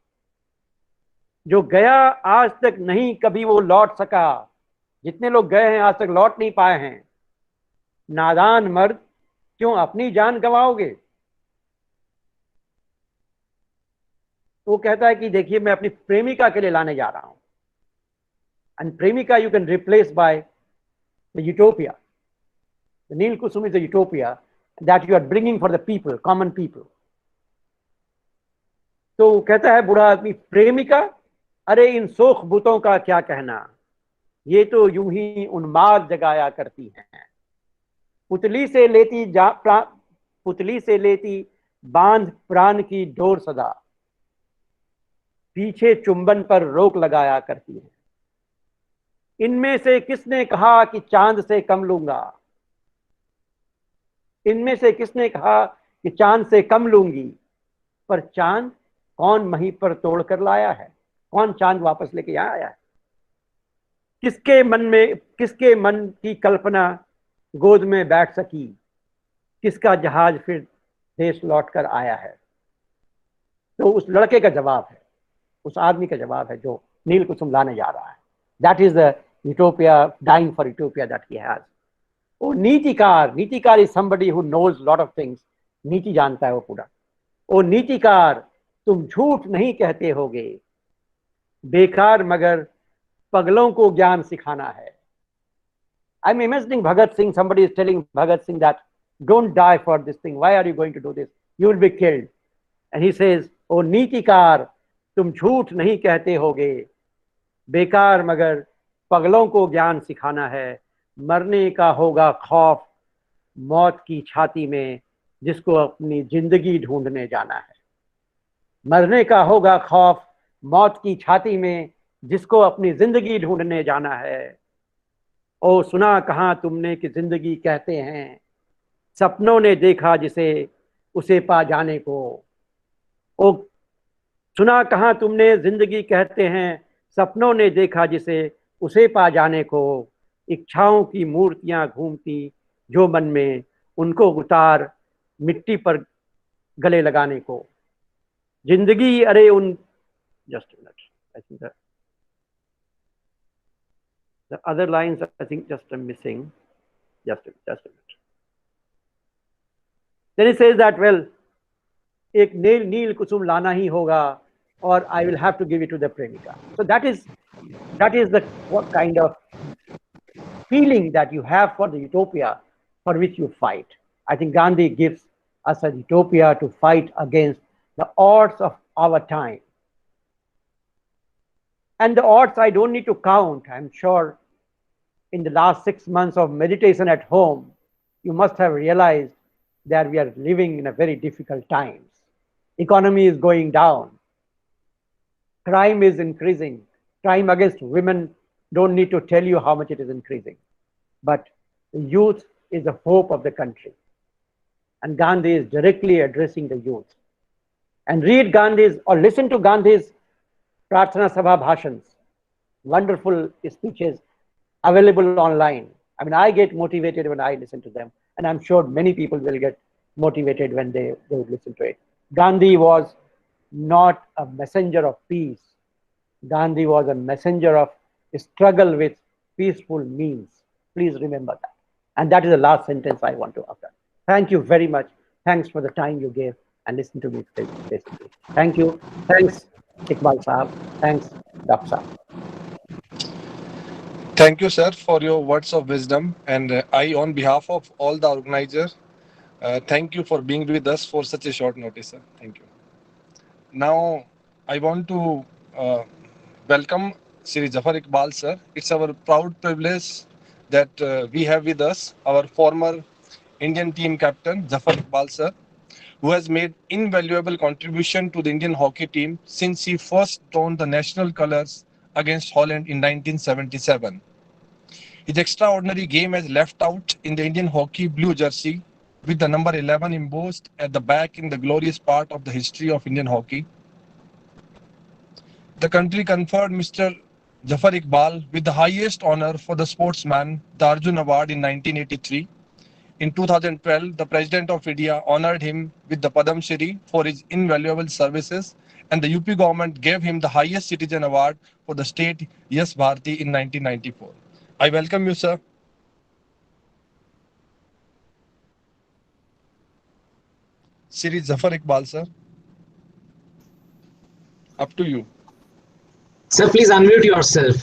जो गया आज तक नहीं कभी वो लौट सका. जितने लोग गए हैं आज तक लौट नहीं पाए हैं. नादान मर्द क्यों अपनी जान गंवाओगे. वो कहता है कि देखिए मैं अपनी प्रेमिका के लिए लाने जा रहा हूं. एंड प्रेमिका you can replace by the utopia. The Neel Kusum is the utopia that you are bringing for the people, common people. तो कहता है बूढ़ा आदमी, प्रेमिका, अरे इन सोख बुतों का क्या कहना, ये तो यूं ही उन्माद जगाया करती हैं. पुतली से लेती बांध प्राण की डोर सदा, पीछे चुंबन पर रोक लगाया करती हैं. इनमें से किसने कहा कि चांद से कम लूंगा, इनमें से किसने कहा कि चांद से कम लूंगी. पर चांद कौन मही पर तोड़ कर लाया है, कौन चांद वापस लेके यहाँ आया है. किसके मन की कल्पना गोद में बैठ सकी, किसका जहाज फिर देश लौट कर आया है. तो उस लड़के का जवाब है, उस आदमी का जवाब है जो नील कुसुम लाने जा रहा है. That is the utopia, dying for utopia that he has. ओ नीतिकार, नीतिकार is somebody who knows lot of things. नीति जानता है वो पूरा. ओ नीतिकार, तुम झूठ नहीं कहते होगे, बेकार मगर पगलों को ज्ञान सिखाना है. I'm imagining Bhagat Singh, somebody is telling Bhagat Singh that don't die for this thing. Why are you going to do this? You will be killed. And he says, oh नीतिकार, तुम झूठ नहीं कहते होगे, बेकार मगर पगलों को ज्ञान सिखाना है. मरने का होगा खौफ मौत की छाती में, जिसको अपनी जिंदगी ढूंढने जाना है. मरने का होगा खौफ मौत की छाती में, जिसको अपनी जिंदगी ढूंढने जाना है. ओ सुना कहाँ तुमने कि जिंदगी कहते हैं, सपनों ने देखा जिसे उसे पा जाने को. ओ सुना कहाँ तुमने जिंदगी कहते हैं, सपनों ने देखा जिसे उसे पा जाने को. इच्छाओं की मूर्तियां घूमती जो मन में, उनको उतार मिट्टी पर गले लगाने को. जिंदगी अरे उन, just I think The other lines, I think, just are missing. Just a minute. Then he says that, well, एक नील कुसुम लाना ही होगा, or I will have to give it to the premika. So that is the what kind of feeling that you have for the utopia for which you fight. I think Gandhi gives us a utopia to fight against the odds of our time. And the odds I don't need to count. I'm sure in the last 6 months of meditation at home, you must have realized that we are living in a very difficult times. Economy is going down. Crime is increasing. Crime against women, don't need to tell you how much it is increasing. But the youth is the hope of the country. And Gandhi is directly addressing the youth. And read Gandhi's or listen to Gandhi's Prarthana Sabha bhashans, wonderful speeches available online. I mean, I get motivated when I listen to them, and I'm sure many people will get motivated when they listen to it. Gandhi was not a messenger of peace. Gandhi was a messenger of struggle with peaceful means. Please remember that. And that is the last sentence I want to utter. Thank you very much. Thanks for the time you gave and listen to me basically. Thank you. Thanks, Iqbal Sahab. Thanks, Dr. Sahab. Thank you, sir, for your words of wisdom. And I, on behalf of all the organizers, thank you for being with us for such a short notice, sir. Thank you. Now, I want to welcome Sri Zafar Iqbal, sir. It's our proud privilege that we have with us our former Indian team captain, Zafar Iqbal, sir, who has made invaluable contribution to the Indian hockey team since he first donned the national colors against Holland in 1977. His extraordinary game has left out in the Indian hockey blue jersey with the number 11 embossed at the back in the glorious part of the history of Indian hockey. The country conferred Mr. Zafar Iqbal with the highest honor for the sportsman, the Arjun Award in 1983. In 2012, the President of India honored him with the Padam Shri for his invaluable services, and the UP government gave him the highest citizen award for the state Yes Bharti in 1994. I welcome you, sir. Sri Zafar Iqbal, sir. Up to you. Sir, please unmute yourself.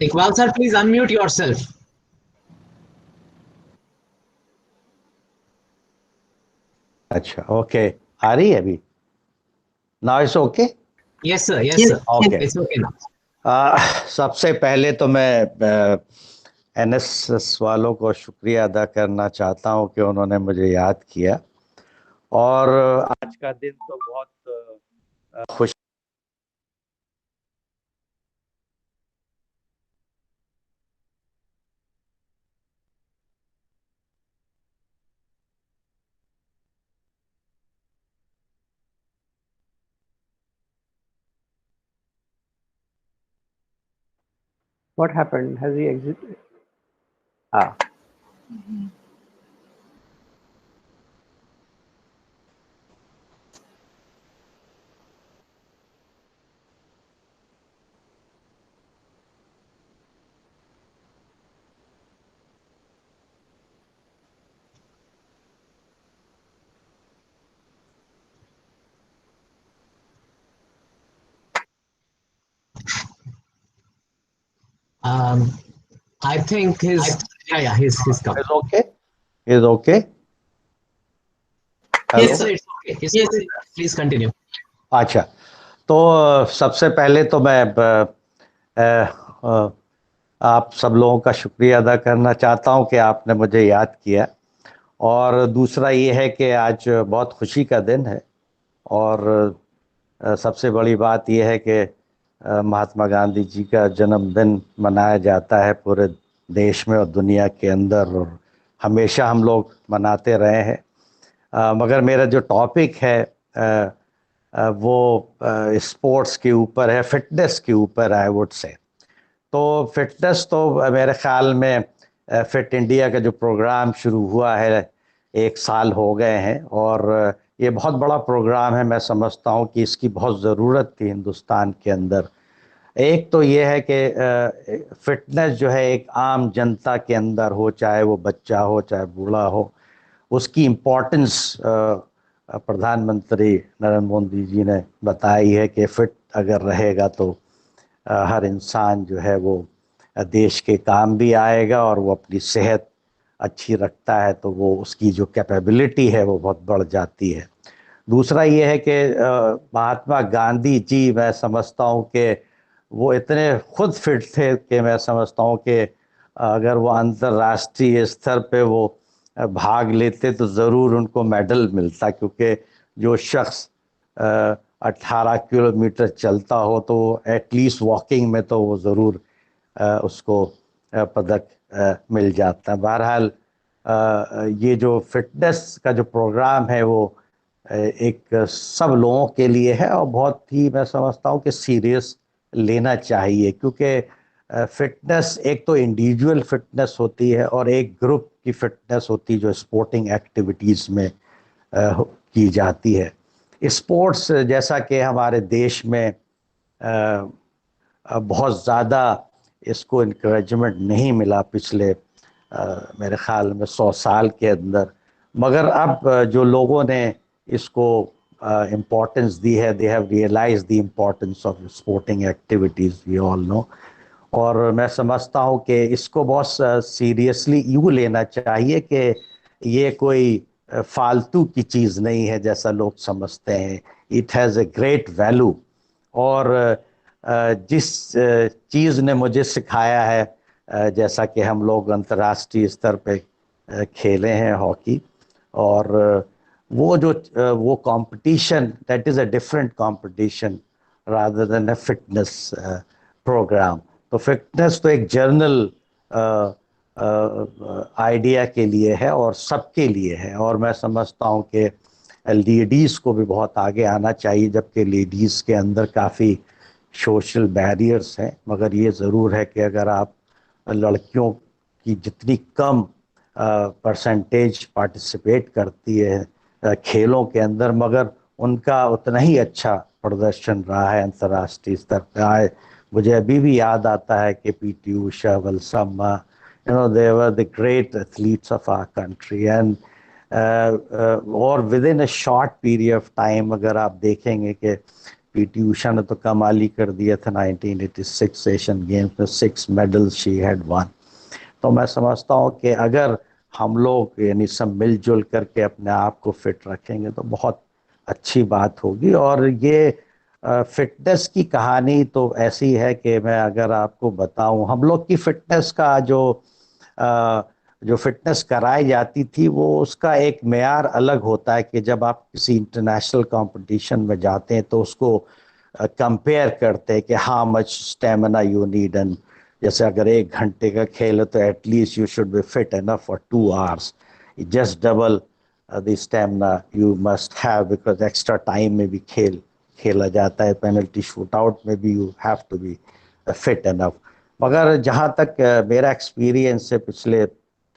Iqbal sir, please unmute yourself. अच्छा, okay. आ रही है अभी? Now it's okay? Yes, sir. Yes, sir. Okay. It's okay now. सबसे पहले तो मैं NSS वालों को शुक्रिया अदा करना चाहता हूं कि उन्होंने मुझे याद किया, और आज का दिन तो बहुत खुश What happened? Has he exited? Ah. I think he's coming. Is okay? Is okay? Yes, sir. It's okay. Yes, sir. Please continue. अच्छा, तो सबसे पहले तो मैं आप सब लोगों का शुक्रिया अदा करना चाहता हूं कि आपने मुझे याद किया, और दूसरा ये है कि आज बहुत खुशी का दिन है, और सबसे बड़ी बात यह है कि महात्मा गांधी जी का जन्मदिन मनाया जाता है पूरे देश में और दुनिया के अंदर, और हमेशा हम लोग मनाते रहे हैं। मगर मेरा जो टॉपिक है वो स्पोर्ट्स के ऊपर है, फिटनेस के ऊपर आई वुड से। तो फिटनेस तो मेरे ख्याल में फिट इंडिया का जो प्रोग्राम शुरू हुआ है 1 साल हो गए हैं, और ये बहुत बड़ा प्रोग्राम है। मैं समझता हूँ कि इसकी बहुत ज़रूरत थी हिंदुस्तान के अंदर। एक तो ये है कि फिटनेस जो है एक आम जनता के अंदर हो, चाहे वो बच्चा हो चाहे बूढ़ा हो, उसकी इम्पोर्टेंस प्रधानमंत्री नरेंद्र मोदी जी ने बताई है कि फिट अगर रहेगा तो हर इंसान जो है वो देश के काम भी आएगा, और वो अपनी सेहत अच्छी रखता है तो वो उसकी जो कैपेबिलिटी है वो बहुत बढ़ जाती है। दूसरा ये है कि महात्मा गांधी जी, मैं समझता हूँ कि वो इतने खुद फिट थे कि मैं समझता हूँ कि अगर वो अंतर्राष्ट्रीय स्तर पे वो भाग लेते तो ज़रूर उनको मेडल मिलता, क्योंकि जो शख्स 18 किलोमीटर चलता हो तो एटलीस्ट वॉकिंग में तो वो ज़रूर उसको पदक मिल जाता है। बहरहाल ये जो फिटनेस का जो प्रोग्राम है वो एक सब लोगों के लिए है, और बहुत ही मैं समझता हूँ कि सीरियस लेना चाहिए, क्योंकि फिटनेस एक तो इंडिविजुअल फिटनेस होती है और एक ग्रुप की फिटनेस होती है जो स्पोर्टिंग एक्टिविटीज़ में की जाती है। स्पोर्ट्स जैसा कि हमारे देश में बहुत ज़्यादा इसको इनकरेजमेंट नहीं मिला पिछले मेरे ख्याल में 100 साल के अंदर, मगर अब जो लोगों ने इसको इम्पोर्टेंस दी है, they have realise the importance of sporting activities, we all know. और मैं समझता हूँ कि इसको बहुत सीरियसली यूँ लेना चाहिए कि ये कोई फालतू की चीज़ नहीं है जैसा लोग समझते हैं। It has a great value. और जिस चीज़ ने मुझे सिखाया है, जैसा कि हम लोग अंतर्राष्ट्रीय स्तर पे खेले हैं हॉकी, और वो जो वो competition, that is a different competition rather than a fitness programme. तो फिटनेस तो एक जर्नल आइडिया के लिए है और सबके लिए है, और मैं समझता हूँ कि लेडीज़ को भी बहुत आगे आना चाहिए, जबकि लेडीज़ के अंदर काफ़ी सोशल बैरियर्स हैं। मगर ये ज़रूर है कि अगर आप लड़कियों की जितनी कम परसेंटेज पार्टिसिपेट करती है खेलों के अंदर, मगर उनका उतना ही अच्छा प्रदर्शन रहा है अंतर्राष्ट्रीय स्तर पर। आए मुझे अभी भी याद आता है कि PT Usha, Valsamma, they were the great athletes of our country, and और within a short period of time अगर आप देखेंगे कि पीटी उषा ने तो कमाल कर दिया था 1986 एशियन गेम्स में, 6 मेडल्स शी हैड वन। तो मैं समझता हूँ कि अगर हम लोग यानी सब मिलजुल करके अपने आप को फिट रखेंगे तो बहुत अच्छी बात होगी। और ये फिटनेस की कहानी तो ऐसी है कि मैं अगर आपको बताऊं, हम लोग की फिटनेस का जो फिटनेस कराई जाती थी वो उसका एक मेयार अलग होता है कि जब आप किसी इंटरनेशनल कंपटीशन में जाते हैं तो उसको कंपेयर करते हैं कि how much stamina you need, and जैसे अगर 1 घंटे का खेल है तो at least you should be fit enough for 2 hours, just double the stamina you must have, because extra time में भी खेला जाता है, पेनल्टी शूट आउट में भी you have to be fit enough. मगर जहाँ तक मेरा एक्सपीरियंस है पिछले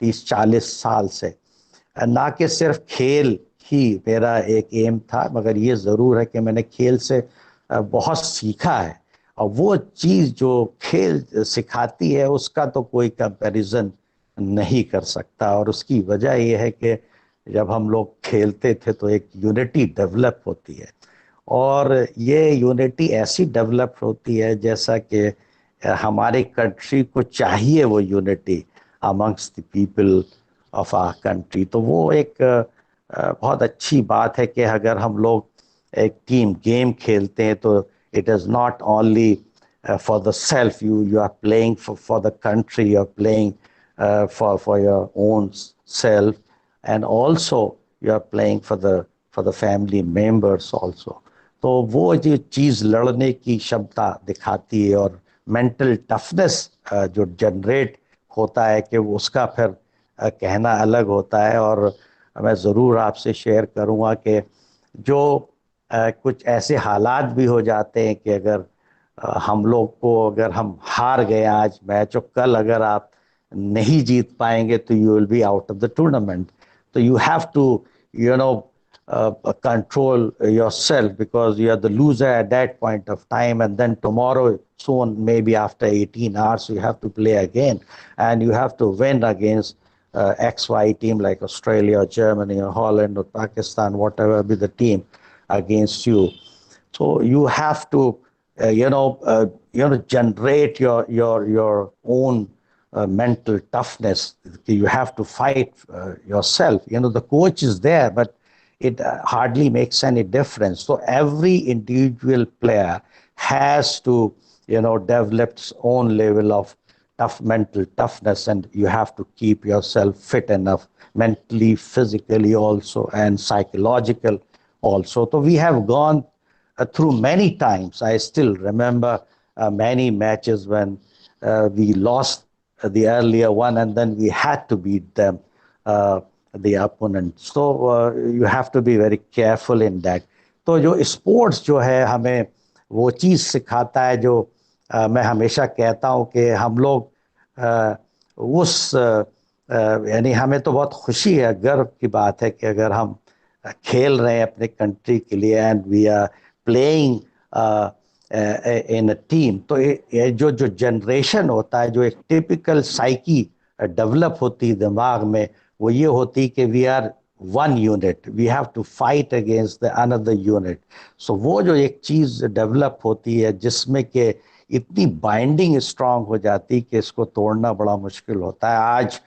30-40 साल से, ना कि सिर्फ खेल ही मेरा एक एम था, मगर ये ज़रूर है कि मैंने खेल से बहुत सीखा है, और वो चीज़ जो खेल सिखाती है उसका तो कोई कंपैरिजन नहीं कर सकता। और उसकी वजह ये है कि जब हम लोग खेलते थे तो एक यूनिटी डेवलप होती है, और ये यूनिटी ऐसी डेवलप होती है जैसा कि हमारे कंट्री को चाहिए वो unity amongst the people of our country. तो वो एक बहुत अच्छी बात है कि अगर हम लोग एक टीम गेम खेलते हैं तो it is not only for the self, you are playing for the country, you are playing for your own self, and also you are playing for the family members also। तो वो जो चीज़ लड़ने की क्षमता दिखाती है और मेंटल टफनेस जो जनरेट होता है कि वो उसका फिर कहना अलग होता है। और मैं ज़रूर आपसे शेयर करूँगा कि जो कुछ ऐसे हालात भी हो जाते हैं कि अगर हम लोग को, अगर हम हार गए आज मैच और कल अगर आप नहीं जीत पाएंगे तो you will be out of the tournament. तो you have to control yourself, because you are the loser at that point of time, and then tomorrow, soon, maybe after 18 hours, you have to play again, and you have to win against XY team like Australia or Germany or Holland or Pakistan, whatever be the team against you. So you have to, generate your own mental toughness. You have to fight yourself. The coach is there, but it hardly makes any difference. So every individual player has to, develop its own level of mental toughness, and you have to keep yourself fit enough mentally, physically also, and psychological also. So we have gone through many times. I still remember many matches when we lost the earlier one, and then we had to beat them, the opponent. So you have to be very careful in that. तो जो sports जो है हमें वो चीज़ सिखाता है जो मैं हमेशा कहता हूँ कि हम लोग उस यानी हमें तो बहुत खुशी है, गर्व की बात है कि अगर हम खेल रहे हैं अपने कंट्री के लिए, and we are playing in a team, तो ये जो जनरेशन होता है, जो एक टिपिकल साइकी डेवलप होती है दिमाग में, वो ये होती कि we are one unit, we have to fight against the another unit. So वो जो एक चीज़ डेवलप होती है जिसमें कि इतनी बाइंडिंग स्ट्रांग हो जाती कि इसको तोड़ना बड़ा मुश्किल होता है. आज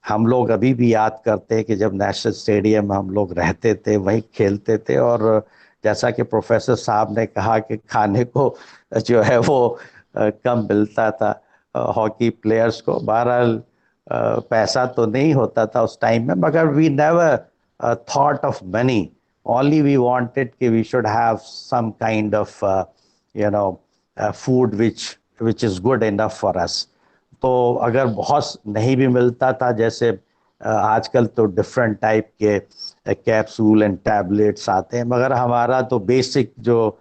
हम लोग अभी भी याद करते हैं कि जब नेशनल स्टेडियम हम लोग रहते थे, वहीं खेलते थे, और जैसा कि प्रोफेसर साहब ने कहा कि खाने को जो है वो कम मिलता था हॉकी प्लेयर्स को. बहरहाल पैसा तो नहीं होता था उस टाइम में, मगर we never thought of money. Only we wanted कि we should have some kind of food which is good enough for us. तो अगर बहुत नहीं भी मिलता था, जैसे आजकल तो डिफरेंट टाइप के कैप्सूल एंड टैबलेट्स आते हैं, मगर हमारा तो बेसिक जो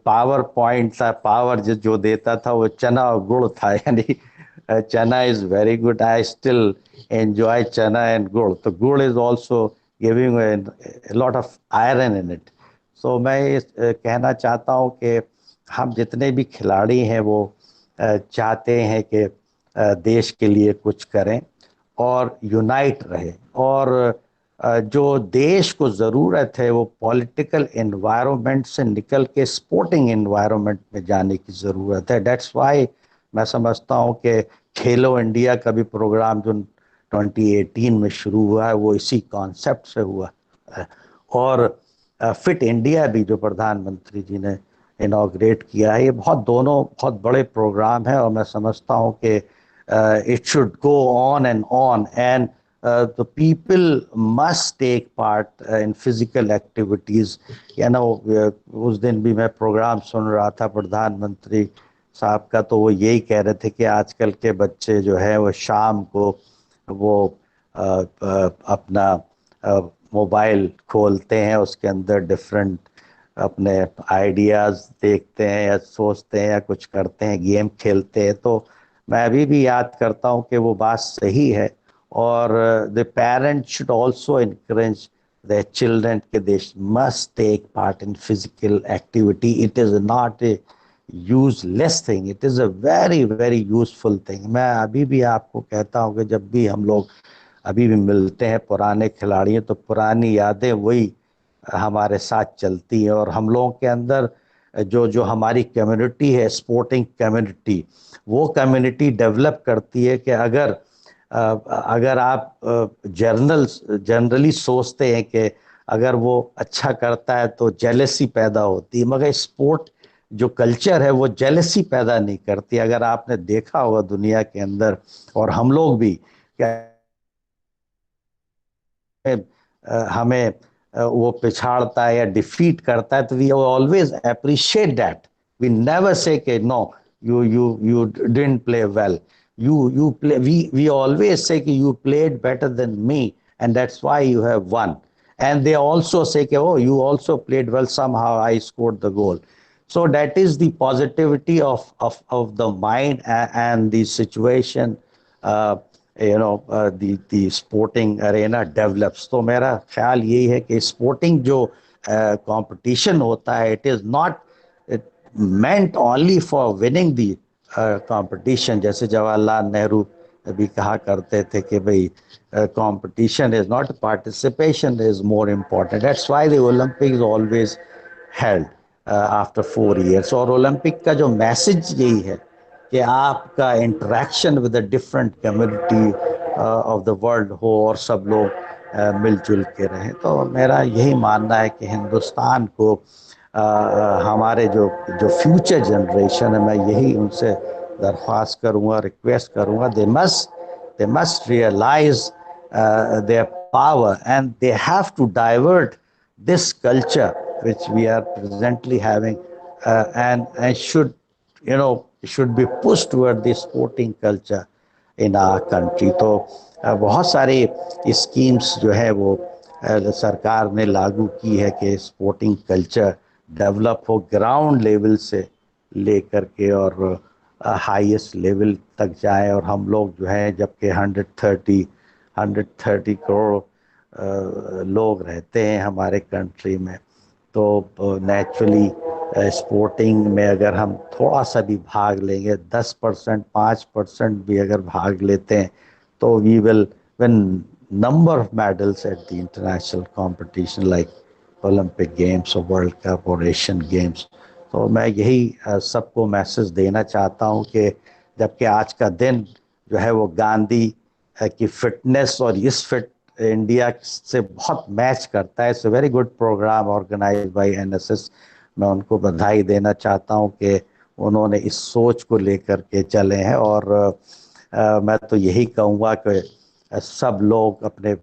पावर पॉइंट था, पावर जो देता था, वो चना और गुड़ था. यानी चना is very good. I still enjoy चना एंड गुड़. तो गुड़ is also giving a lot of iron in it. सो मैं कहना चाहता हूँ कि हम जितने भी खिलाड़ी हैं वो चाहते हैं कि देश के लिए कुछ करें और यूनाइट रहे, और जो देश को ज़रूरत है वो पॉलिटिकल एनवायरनमेंट से निकल के स्पोर्टिंग एनवायरनमेंट में जाने की ज़रूरत है. दैट्स वाई मैं समझता हूँ कि खेलो इंडिया का भी प्रोग्राम जो 2018 में शुरू हुआ है वो इसी कॉन्सेप्ट से हुआ है. और फिट इंडिया भी जो प्रधानमंत्री जी ने इनॉग्रेट किया है, ये दोनों बहुत बड़े प्रोग्राम हैं, और मैं समझता हूँ कि it should go on and the people must take part in physical activities. उस दिन भी मैं प्रोग्राम सुन रहा था प्रधानमंत्री साहब का, तो वो यही कह रहे थे कि आजकल के बच्चे जो है वो शाम को वो अपना मोबाइल खोलते हैं, उसके अंदर डिफरेंट अपने आइडियाज़ देखते हैं या सोचते हैं या कुछ करते हैं, गेम खेलते हैं. तो मैं अभी भी याद करता हूँ कि वो बात सही है, और the parents should also encourage their children कि they must take part in physical activity. It is not a useless thing, it is a very very useful thing. मैं अभी भी आपको कहता हूँ कि जब भी हम लोग अभी भी मिलते हैं पुराने खिलाड़ियों, तो पुरानी यादें वही हमारे साथ चलती हैं, और हम लोगों के अंदर जो हमारी कम्युनिटी है, स्पोर्टिंग कम्युनिटी, वो कम्युनिटी डेवलप करती है कि अगर आप जनरली सोचते हैं कि अगर वो अच्छा करता है तो जेलसी पैदा होती है, मगर स्पोर्ट जो कल्चर है वो जेलसी पैदा नहीं करती. अगर आपने देखा होगा दुनिया के अंदर, और हम लोग भी हमें वो पिछाड़ता है या डिफीट करता है, तो we always appreciate that. We never say कि no you didn't play well. You play. We always say कि you played better than me, and that's why you have won. And they also say कि oh, you also played well, somehow I scored the goal. So that is the positivity of the mind and the situation the sporting arena develops. तो मेरा ख्याल यही है कि sporting जो competition होता है, it is not meant only for winning the competition. जैसे जवाहरलाल नेहरू भी कहा करते थे कि भाई competition is not participation is more important. That's why the Olympics always held after 4 years. और ओलंपिक का जो मैसेज यही है कि आपका interaction with the different community of the world हो और सब लोग मिलजुल के रहें. तो मेरा यही मानना है कि हिंदुस्तान को हमारे जो फ्यूचर जनरेशन है, मैं यही उनसे दरख्वास्त करूँगा, रिक्वेस्ट करूँगा, they must realize their power, and they have to divert this culture which we are presently having, and should be pushed toward the sporting culture in our country. तो बहुत सारी स्कीम्स जो है वो सरकार ने लागू की है कि स्पोर्टिंग कल्चर डेवलप हो ग्राउंड लेवल से लेकर के और हाईएस्ट लेवल तक जाए. और हम लोग जो है, जबकि 130 करोड़ लोग रहते हैं हमारे कंट्री में, तो नेचुरली स्पोर्टिंग में अगर हम थोड़ा सा भी भाग लेंगे, 10%, 5% भी अगर भाग लेते हैं, तो we will win number of medals at the international competition like Olympic Games or World Cup or Asian Games. तो मैं यही सबको मैसेज देना चाहता हूँ कि जबकि आज का दिन जो है वो गांधी की फिटनेस और इस फिट इंडिया से बहुत मैच करता है. It's a very good programme organised by NSS. मैं उनको बधाई देना चाहता हूँ कि उन्होंने इस सोच को लेकर के चले हैं. और मैं तो यही कहूँगा कि सब लोग अपने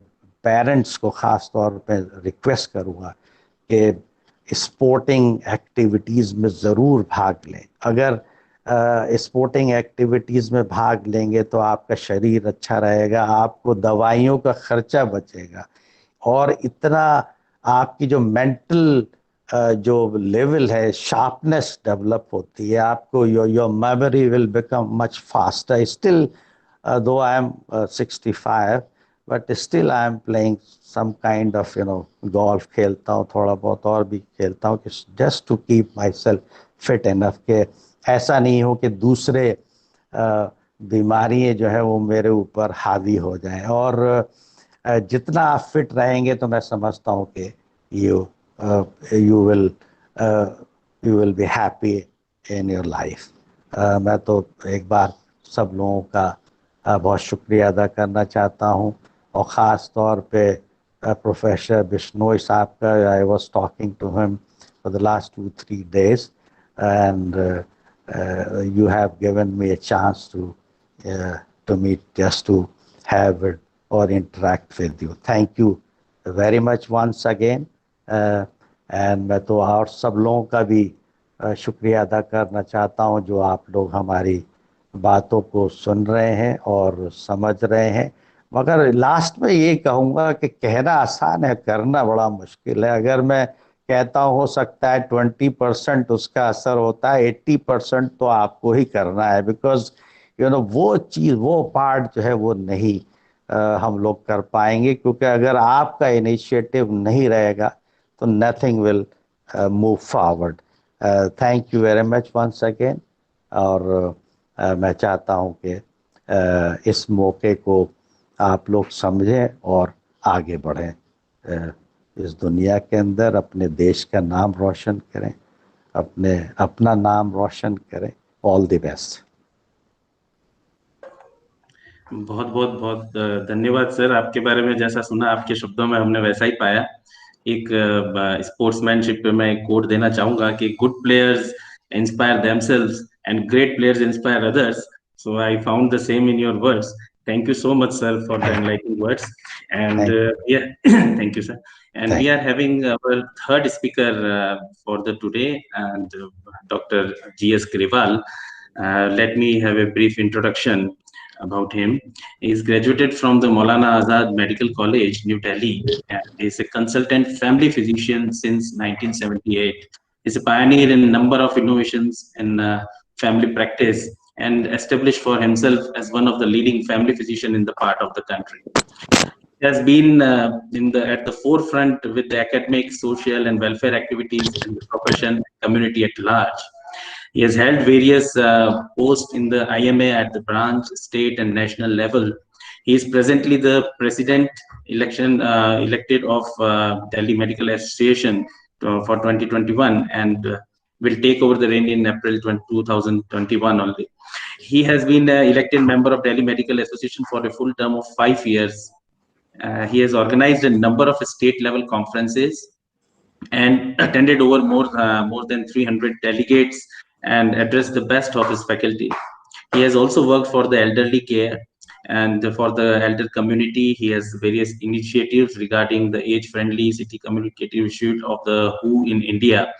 पेरेंट्स को ख़ास तौर पे रिक्वेस्ट करूँगा कि स्पोर्टिंग एक्टिविटीज़ में ज़रूर भाग लें. अगर स्पोर्टिंग एक्टिविटीज़ में भाग लेंगे तो आपका शरीर अच्छा रहेगा, आपको दवाइयों का खर्चा बचेगा, और इतना आपकी जो मेंटल जो लेवल है, शार्पनेस डेवलप होती है, आपको your memory will become much faster. Still though I am 65, but still I am playing some kind of golf खेलता हूँ, थोड़ा बहुत और भी खेलता हूँ, just to keep myself fit enough कि ऐसा नहीं हो कि दूसरे बीमारियाँ जो है वो मेरे ऊपर हावी हो जाएं. और जितना आप फिट रहेंगे तो मैं समझता हूँ कि you will be happy in your life. मैं तो एक बार सब लोगों का बहुत शुक्रिया अदा करना चाहता हूँ, और ख़ास तौर पे प्रोफेसर बिश्नोई साहब का. I was talking to him for the last 2-3 days, and you have given me a chance to meet, just to have it or interact with you. Thank you very much once again. And मैं तो और सब लोगों का भी शुक्रिया अदा करना चाहता हूँ जो आप लोग हमारी बातों को सुन रहे हैं और समझ रहे हैं. मगर लास्ट में ये कहूँगा कि कहना आसान है, करना बड़ा मुश्किल है. अगर मैं कहता हूँ हो सकता है 20% उसका असर होता है, 80% तो आपको ही करना है. बिकॉज वो चीज़, वो पार्ट जो है वो नहीं हम लोग कर पाएंगे, क्योंकि अगर आपका इनिशिएटिव नहीं रहेगा तो nothing will move forward. Thank you very much once again. और मैं चाहता हूं कि इस मौके को आप लोग समझें और आगे बढ़ें, इस दुनिया के अंदर अपने देश का नाम रोशन करें, अपना नाम रोशन करें. All the best. बहुत बहुत बहुत धन्यवाद सर. आपके बारे में जैसा सुना, आपके शब्दों में हमने वैसा ही पाया. एक स्पोर्ट्समैनशिप पे मैं एक कोट देना चाहूंगा कि good players inspire themselves and great players inspire others. So I found the same in your words. Thank you so much, sir, for the enlightening words. And yeah, thank you, sir. And we are having our third speaker for the today, and Dr. G.S. Grewal. Let me have a brief introduction about him. He is graduated from the Maulana Azad Medical College, New Delhi, and is a consultant family physician since 1978. Is a pioneer in a number of innovations in family practice, and established for himself as one of the leading family physicians in the part of the country. He has been at the forefront with the academic, social, and welfare activities in the profession community at large. He has held various posts in the IMA at the branch, state, and national level. He is presently the president elected of Delhi Medical Association for 2021 and will take over the reign in April 2021 only. He has been elected member of Delhi Medical Association for a full term of 5 years. He has organized a number of state-level conferences and attended over more than 300 delegates and addressed the best of his faculty. He has also worked for the elderly care and for the elder community. He has various initiatives regarding the age-friendly city communicative suite of the WHO in India.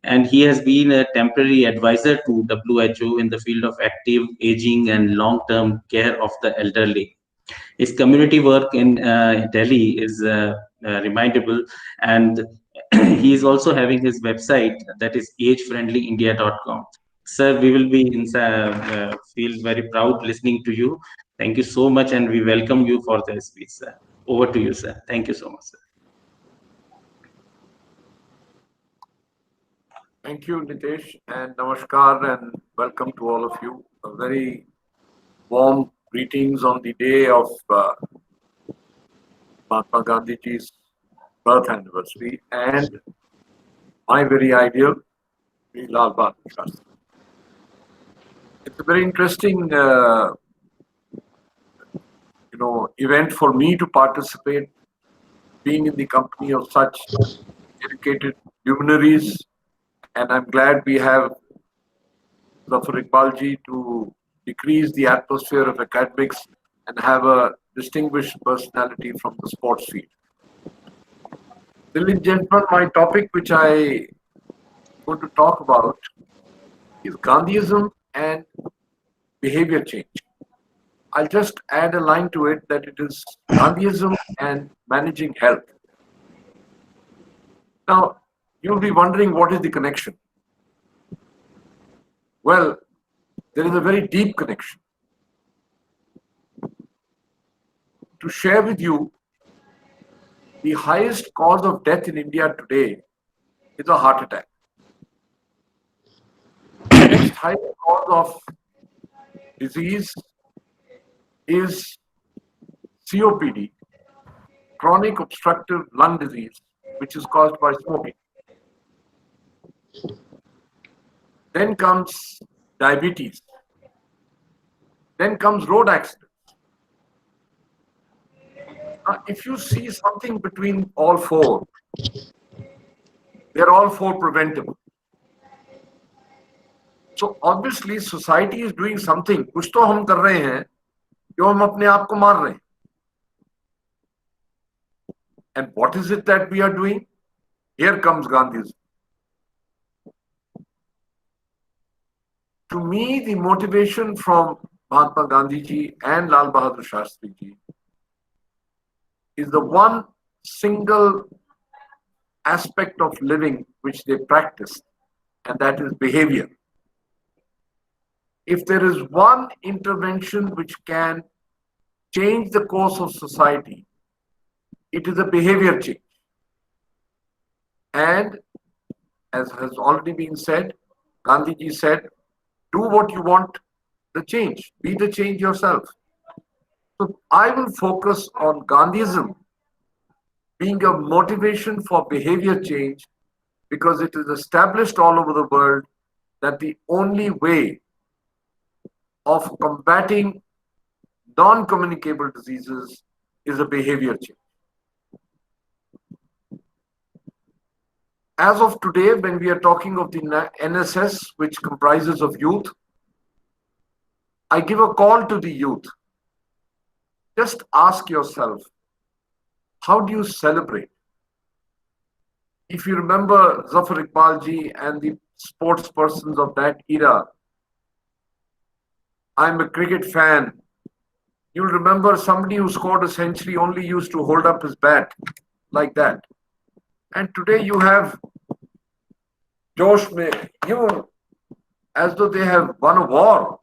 And he has been a temporary advisor to WHO in the field of active aging and long-term care of the elderly. His community work in Delhi is remarkable, and he is also having his website, that is agefriendlyindia.com. Sir, we will be feel very proud listening to you. Thank you so much, and we welcome you for the speech, sir. Over to you, sir. Thank you so much, sir. Thank you, Nitesh, and namaskar, and welcome to all of you. A very warm greetings on the day of Mahatma Gandhiji's birth anniversary and my very ideal, Lal Bahadur Shastri. It's a very interesting, event for me to participate, being in the company of such dedicated luminaries, and I'm glad we have Zafar Iqbalji to decrease the atmosphere of academics and have a distinguished personality from the sports field. Ladies and gentlemen, my topic which I want to talk about is Gandhism and behavior change. I'll just add a line to it that it is Gandhism and managing health. Now, you'll be wondering what is the connection? Well, there is a very deep connection. To share with you, the highest cause of death in India today is a heart attack. The next highest cause of disease is COPD, chronic obstructive lung disease, which is caused by smoking. Then comes diabetes. Then comes road accidents. Now, if you see something between all four, they're all four preventable. So obviously society is doing something. कुछ तो हम कर रहे हैं जो हम अपने आप को मार रहे हैं. And what is it that we are doing? Here comes Gandhism. To me, the motivation from Mahatma Gandhi ji and Lal Bahadur Shastri ji is the one single aspect of living which they practice, and that is behavior. If there is one intervention which can change the course of society, it is a behavior change. And as has already been said, Gandhiji said, do what you want the change, be the change yourself. So I will focus on Gandhism being a motivation for behavior change because it is established all over the world that the only way of combating non-communicable diseases is a behavior change. As of today, when we are talking of the NSS, which comprises of youth, I give a call to the youth. Just ask yourself, how do you celebrate? If you remember Zafar Iqbalji and the sports persons of that era, I'm a cricket fan. You'll remember somebody who scored a century only used to hold up his bat like that. And today you have Josh, as though they have won a war.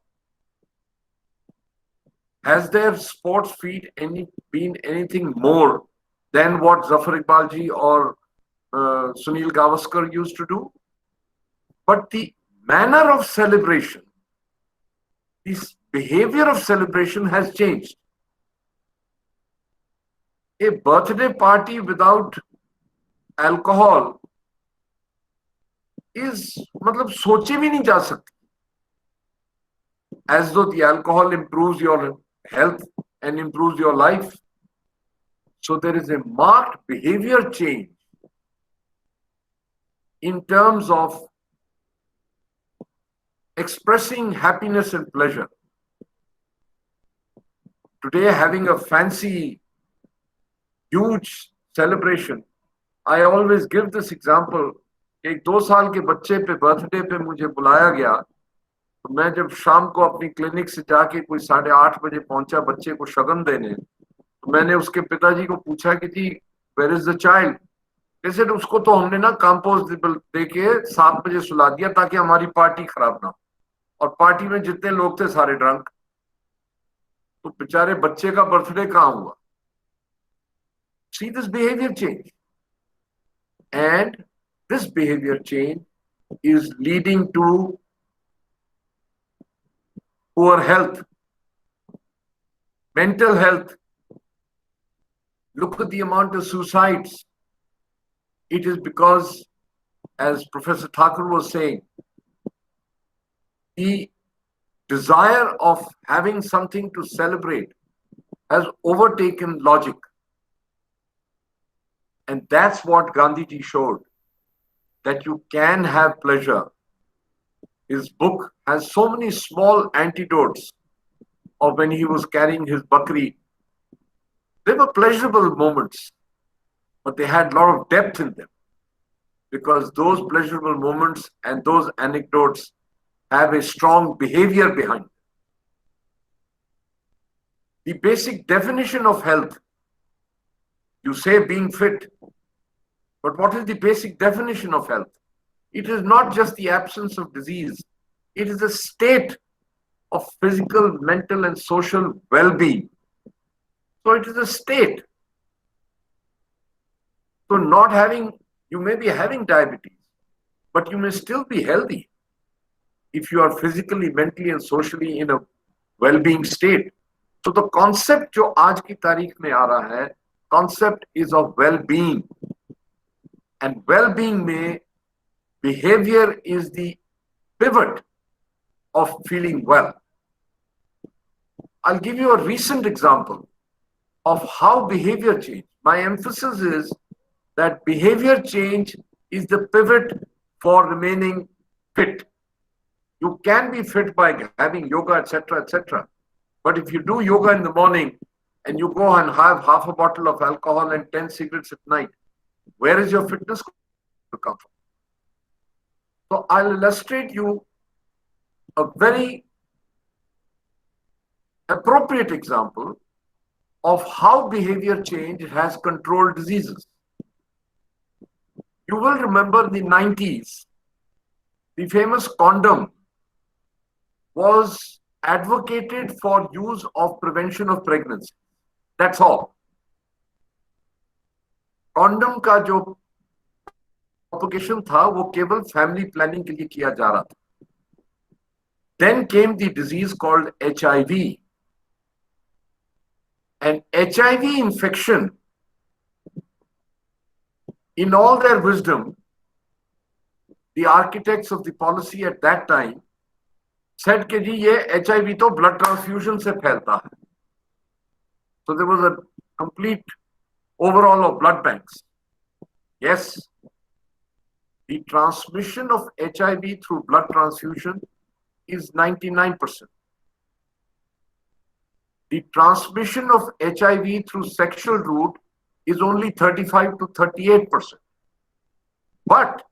Has their sports feat been anything more than what Zafar Iqbalji or Sunil Gavaskar used to do? But the manner of celebration, this behavior of celebration has changed. A birthday party without alcohol is, मतलब सोचे भी नहीं जा सकती. As though the alcohol improves your health and improves your life. So there is a marked behavior change in terms of expressing happiness and pleasure. Today, having a fancy, huge celebration, I always give this example. एक 2 साल के बच्चे पे birthday पे मुझे बुलाया गया, तो मैं जब शाम को अपनी क्लिनिक से जाके कोई 8:30 बजे पहुंचा बच्चे को शगन देने, तो मैंने उसके पिताजी को पूछा कि जी वेयर इज द चाइल्ड? जैसे उसको तो हमने ना कंपोज दे के 7 बजे सुला दिया ताकि हमारी पार्टी खराब ना हो, और पार्टी में जितने लोग थे सारे ड्रंक, तो बेचारे बच्चे का बर्थडे कहाँ हुआ? See this behavior change, and this behavior change is leading to poor health, mental health. Look at the amount of suicides. It is because, as Professor Thakur was saying, the desire of having something to celebrate has overtaken logic. And that's what Gandhiji showed, that you can have pleasure. His book has so many small anecdotes of when he was carrying his bakri. They were pleasurable moments, but they had a lot of depth in them, because those pleasurable moments and those anecdotes have a strong behavior behind them. The basic definition of health, you say being fit, but what is the basic definition of health? It is not just the absence of disease. It is a state of physical, mental, and social well-being. So it is a state. So you may be having diabetes, but you may still be healthy if you are physically, mentally, and socially in a well-being state. So the concept जो आज की तारीख में आ रहा है, concept is of well-being. And well-being में behavior is the pivot of feeling well. I'll give you a recent example of how behavior changed. My emphasis is that behavior change is the pivot for remaining fit. You can be fit by having yoga, etc., etc. But if you do yoga in the morning and you go and have half a bottle of alcohol and 10 cigarettes at night, where is your fitness going to come from? So I'll illustrate you a very appropriate example of how behavior change has controlled diseases. You will remember in the 90s, the famous condom was advocated for use of prevention of pregnancy. That's all. Condom का जो propagation था वो केवल family planning के लिए किया जा रहा था. Then came the disease called HIV. And HIV infection, in all their wisdom, the architects of the policy at that time said कि जी ये HIV तो blood transfusion से फैलता है. So there was a complete overhaul of blood banks. Yes, the transmission of HIV through blood transfusion is 99%. The transmission of HIV through sexual route is only 35 to 38%. But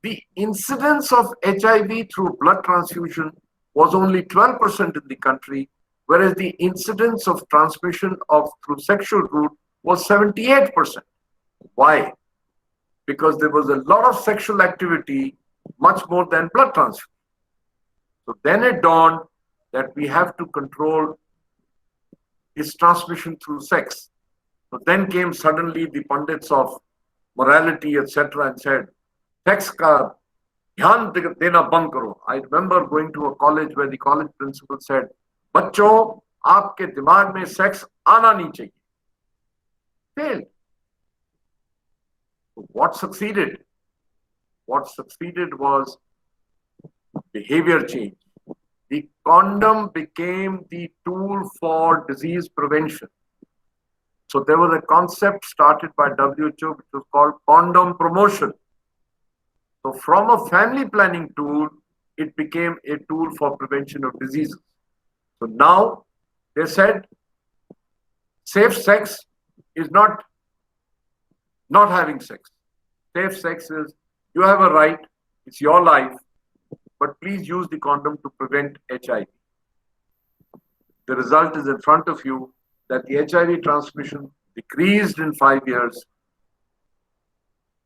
the incidence of HIV through blood transfusion was only 12% in the country, whereas the incidence of transmission through sexual route was 78%. Why? Because there was a lot of sexual activity, much more than blood transfusion. So then it dawned that we have to control is transmission through sex. So then came suddenly the pundits of morality, etc., and said, sex ka dhyan dena band karo. I remember going to a college where the college principal said, "Bachcho, aapke dimag mein sex aana nahi chahiye." Failed. What succeeded? What succeeded was behavior change. The condom became the tool for disease prevention. So there was a concept started by WHO which was called condom promotion. So from a family planning tool, it became a tool for prevention of diseases. So now they said safe sex is not having sex. Safe sex is you have a right, it's your life, but please use the condom to prevent HIV. The result is in front of you, that the HIV transmission decreased in 5 years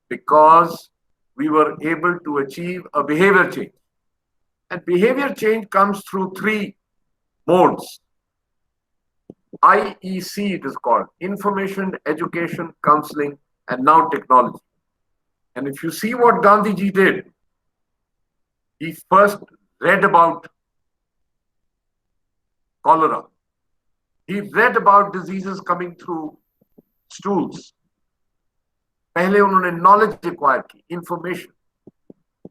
because we were able to achieve a behavior change. And behavior change comes through 3 modes. IEC it is called, information, education, counseling, and now technology. And if you see what Gandhiji did, he first read about cholera. He read about diseases coming through stools. पहले उन्होंने knowledge acquire की, information.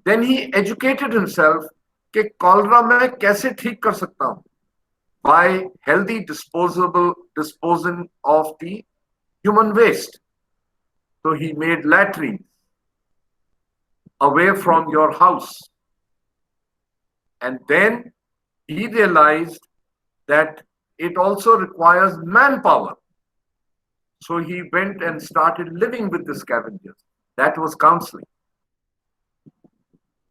Then he educated himself कि cholera मैं कैसे ठीक कर सकता हूँ by healthy disposal of the human waste. So he made latrines away from your house. And then he realized that it also requires manpower. So he went and started living with the scavengers. That was counseling.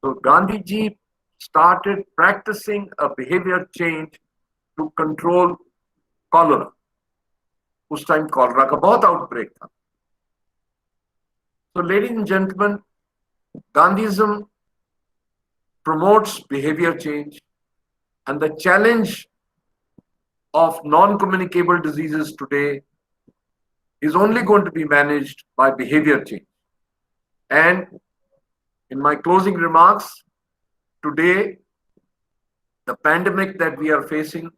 So Gandhiji started practicing a behavior change to control cholera. Us time cholera ka bahut outbreak tha. So ladies and gentlemen, Gandhism promotes behavior change, and the challenge of non-communicable diseases today is only going to be managed by behavior change. And in my closing remarks, today, the pandemic that we are facing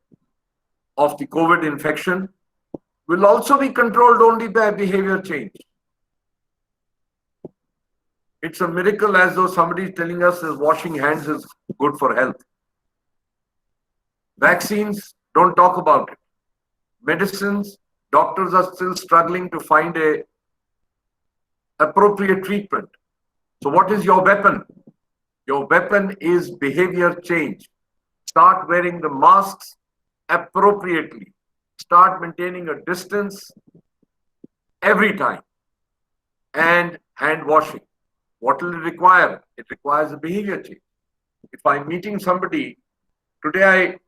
of the COVID infection will also be controlled only by behavior change. It's a miracle, as though somebody is telling us that washing hands is good for health. Vaccines, don't talk about it. Medicines, doctors are still struggling to find a appropriate treatment. So what is your weapon? Your weapon is behavior change. Start wearing the masks appropriately. Start maintaining a distance every time. And hand washing. What will it require? It requires a behavior change. If I'm meeting somebody, today I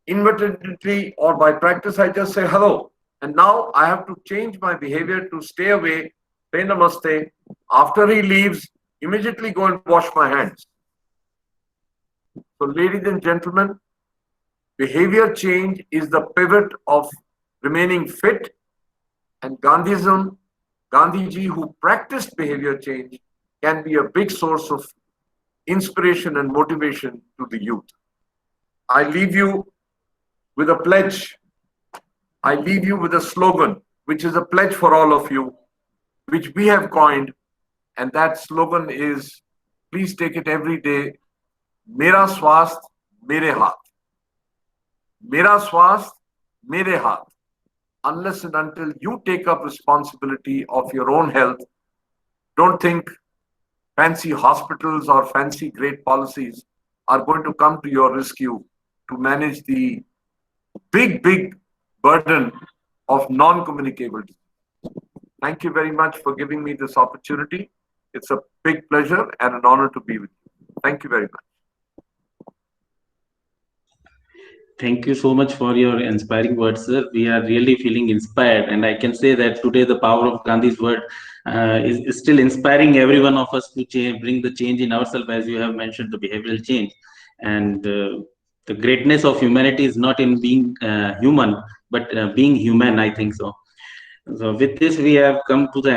inadvertently or by practice, I just say hello. And now I have to change my behavior to stay away, say namaste. After he leaves, immediately go and wash my hands. So ladies and gentlemen, behavior change is the pivot of remaining fit, and Gandhism, Gandhiji, who practiced behavior change, can be a big source of inspiration and motivation to the youth. I leave you with a pledge. I leave you with a slogan, which is a pledge for all of you, which we have coined. And that slogan is, please take it every day, Mera Swasth, Mere Haath. Mera Swasth, Mere Haath. Unless and until you take up responsibility of your own health, don't think fancy hospitals or fancy great policies are going to come to your rescue to manage the big burden of non-communicable disease. Thank you very much for giving me this opportunity. It's a big pleasure and an honor to be with you. Thank you very much. Thank you so much for your inspiring words, sir. We are really feeling inspired, and I can say that today the power of Gandhi's word is still inspiring every one of us to bring the change in ourselves, as you have mentioned, the behavioral change. And the greatness of humanity is not in being human, but being human, I think so. So with this, we have come to the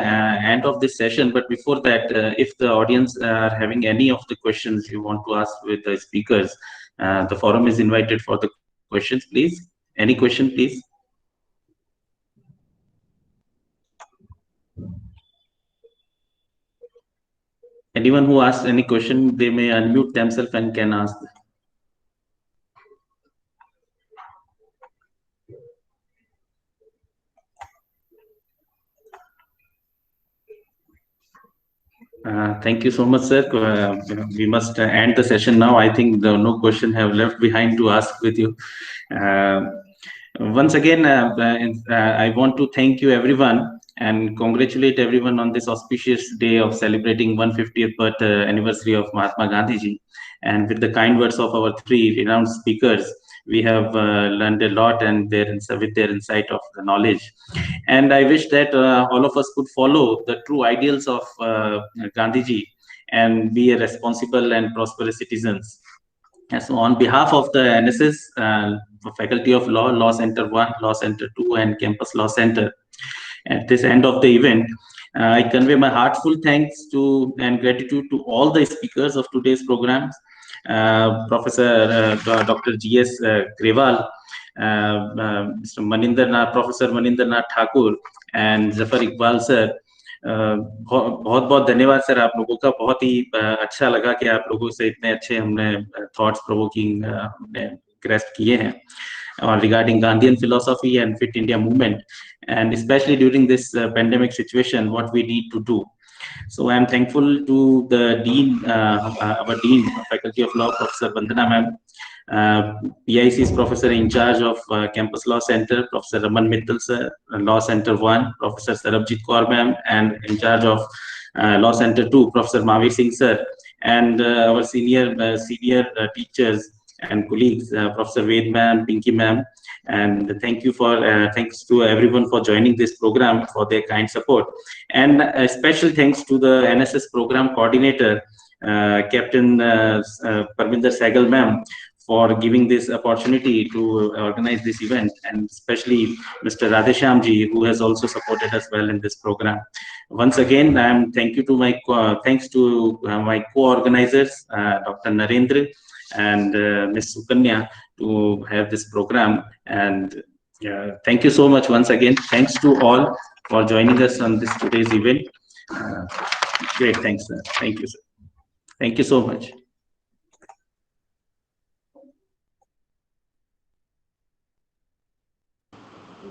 end of this session. But before that, if the audience are having any of the questions you want to ask with the speakers, the forum is invited for the questions, please. Any question, please? Anyone who asks any question, they may unmute themselves and can ask. Thank you so much, sir. We must end the session now. I think no question have left behind to ask with you. Once again, I want to thank you everyone and congratulate everyone on this auspicious day of celebrating 150th birth anniversary of Mahatma Gandhi ji. And with the kind words of our three renowned speakers, we have learned a lot and with their insight of the knowledge. And I wish that all of us could follow the true ideals of Gandhiji and be a responsible and prosperous citizens. And so on behalf of the NSS Faculty of Law, Law Center 1, Law Center 2, and Campus Law Center, at this end of the event, I convey my heartfelt thanks to and gratitude to all the speakers of today's programs, Professor Dr. G.S. Grewal, Mr. Manindranath, Professor Manindranath Thakur, and Zafar Iqbal sir. बहुत बहुत धन्यवाद sir, आप लोगों का बहुत ही अच्छा लगा कि आप लोगों से इतने अच्छे हमने थॉट्स प्रोवोकिंग हमने ग्रेस्प किए हैं और regarding Gandhian philosophy and Fit India movement, and especially during this pandemic situation, what we need to do. So I am thankful to the Dean, our Dean, Faculty of Law, Professor Vandana ma'am, PIC's Professor in charge of Campus Law Center, Professor Raman Mittal sir, Law Center 1, Professor Sarabjit Kaur ma'am, and in charge of Law Center 2, Professor Mahavir Singh sir, and our senior teachers and colleagues, Professor Ved ma'am, Pinky ma'am, and thanks to everyone for joining this program, for their kind support, and a special thanks to the NSS program coordinator, Captain Parminder Sehgal ma'am, for giving this opportunity to organize this event, and especially Mr. Radheshyam ji, who has also supported us well in this program. Once again, thanks to my co-organizers, Dr. Narendra and Ms. Sukanya, to have this program. And thank you so much once again. Thanks to all for joining us on this today's event. Great, thanks, sir. Thank you, sir. Thank you so much.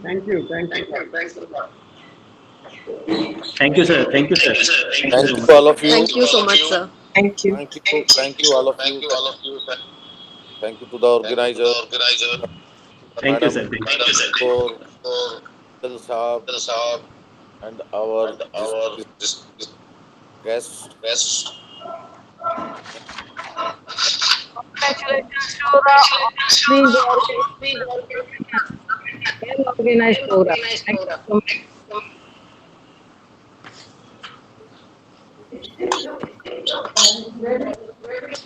Thank you. Thanks a lot. Thank you, sir. Thank you, sir. Thank you all of you. Thank you so much, sir. Thank you. Thank you all of you. Thank you to the organizer. Thank you, sir. And our guests. Congratulations to the organized program. Thank you so much.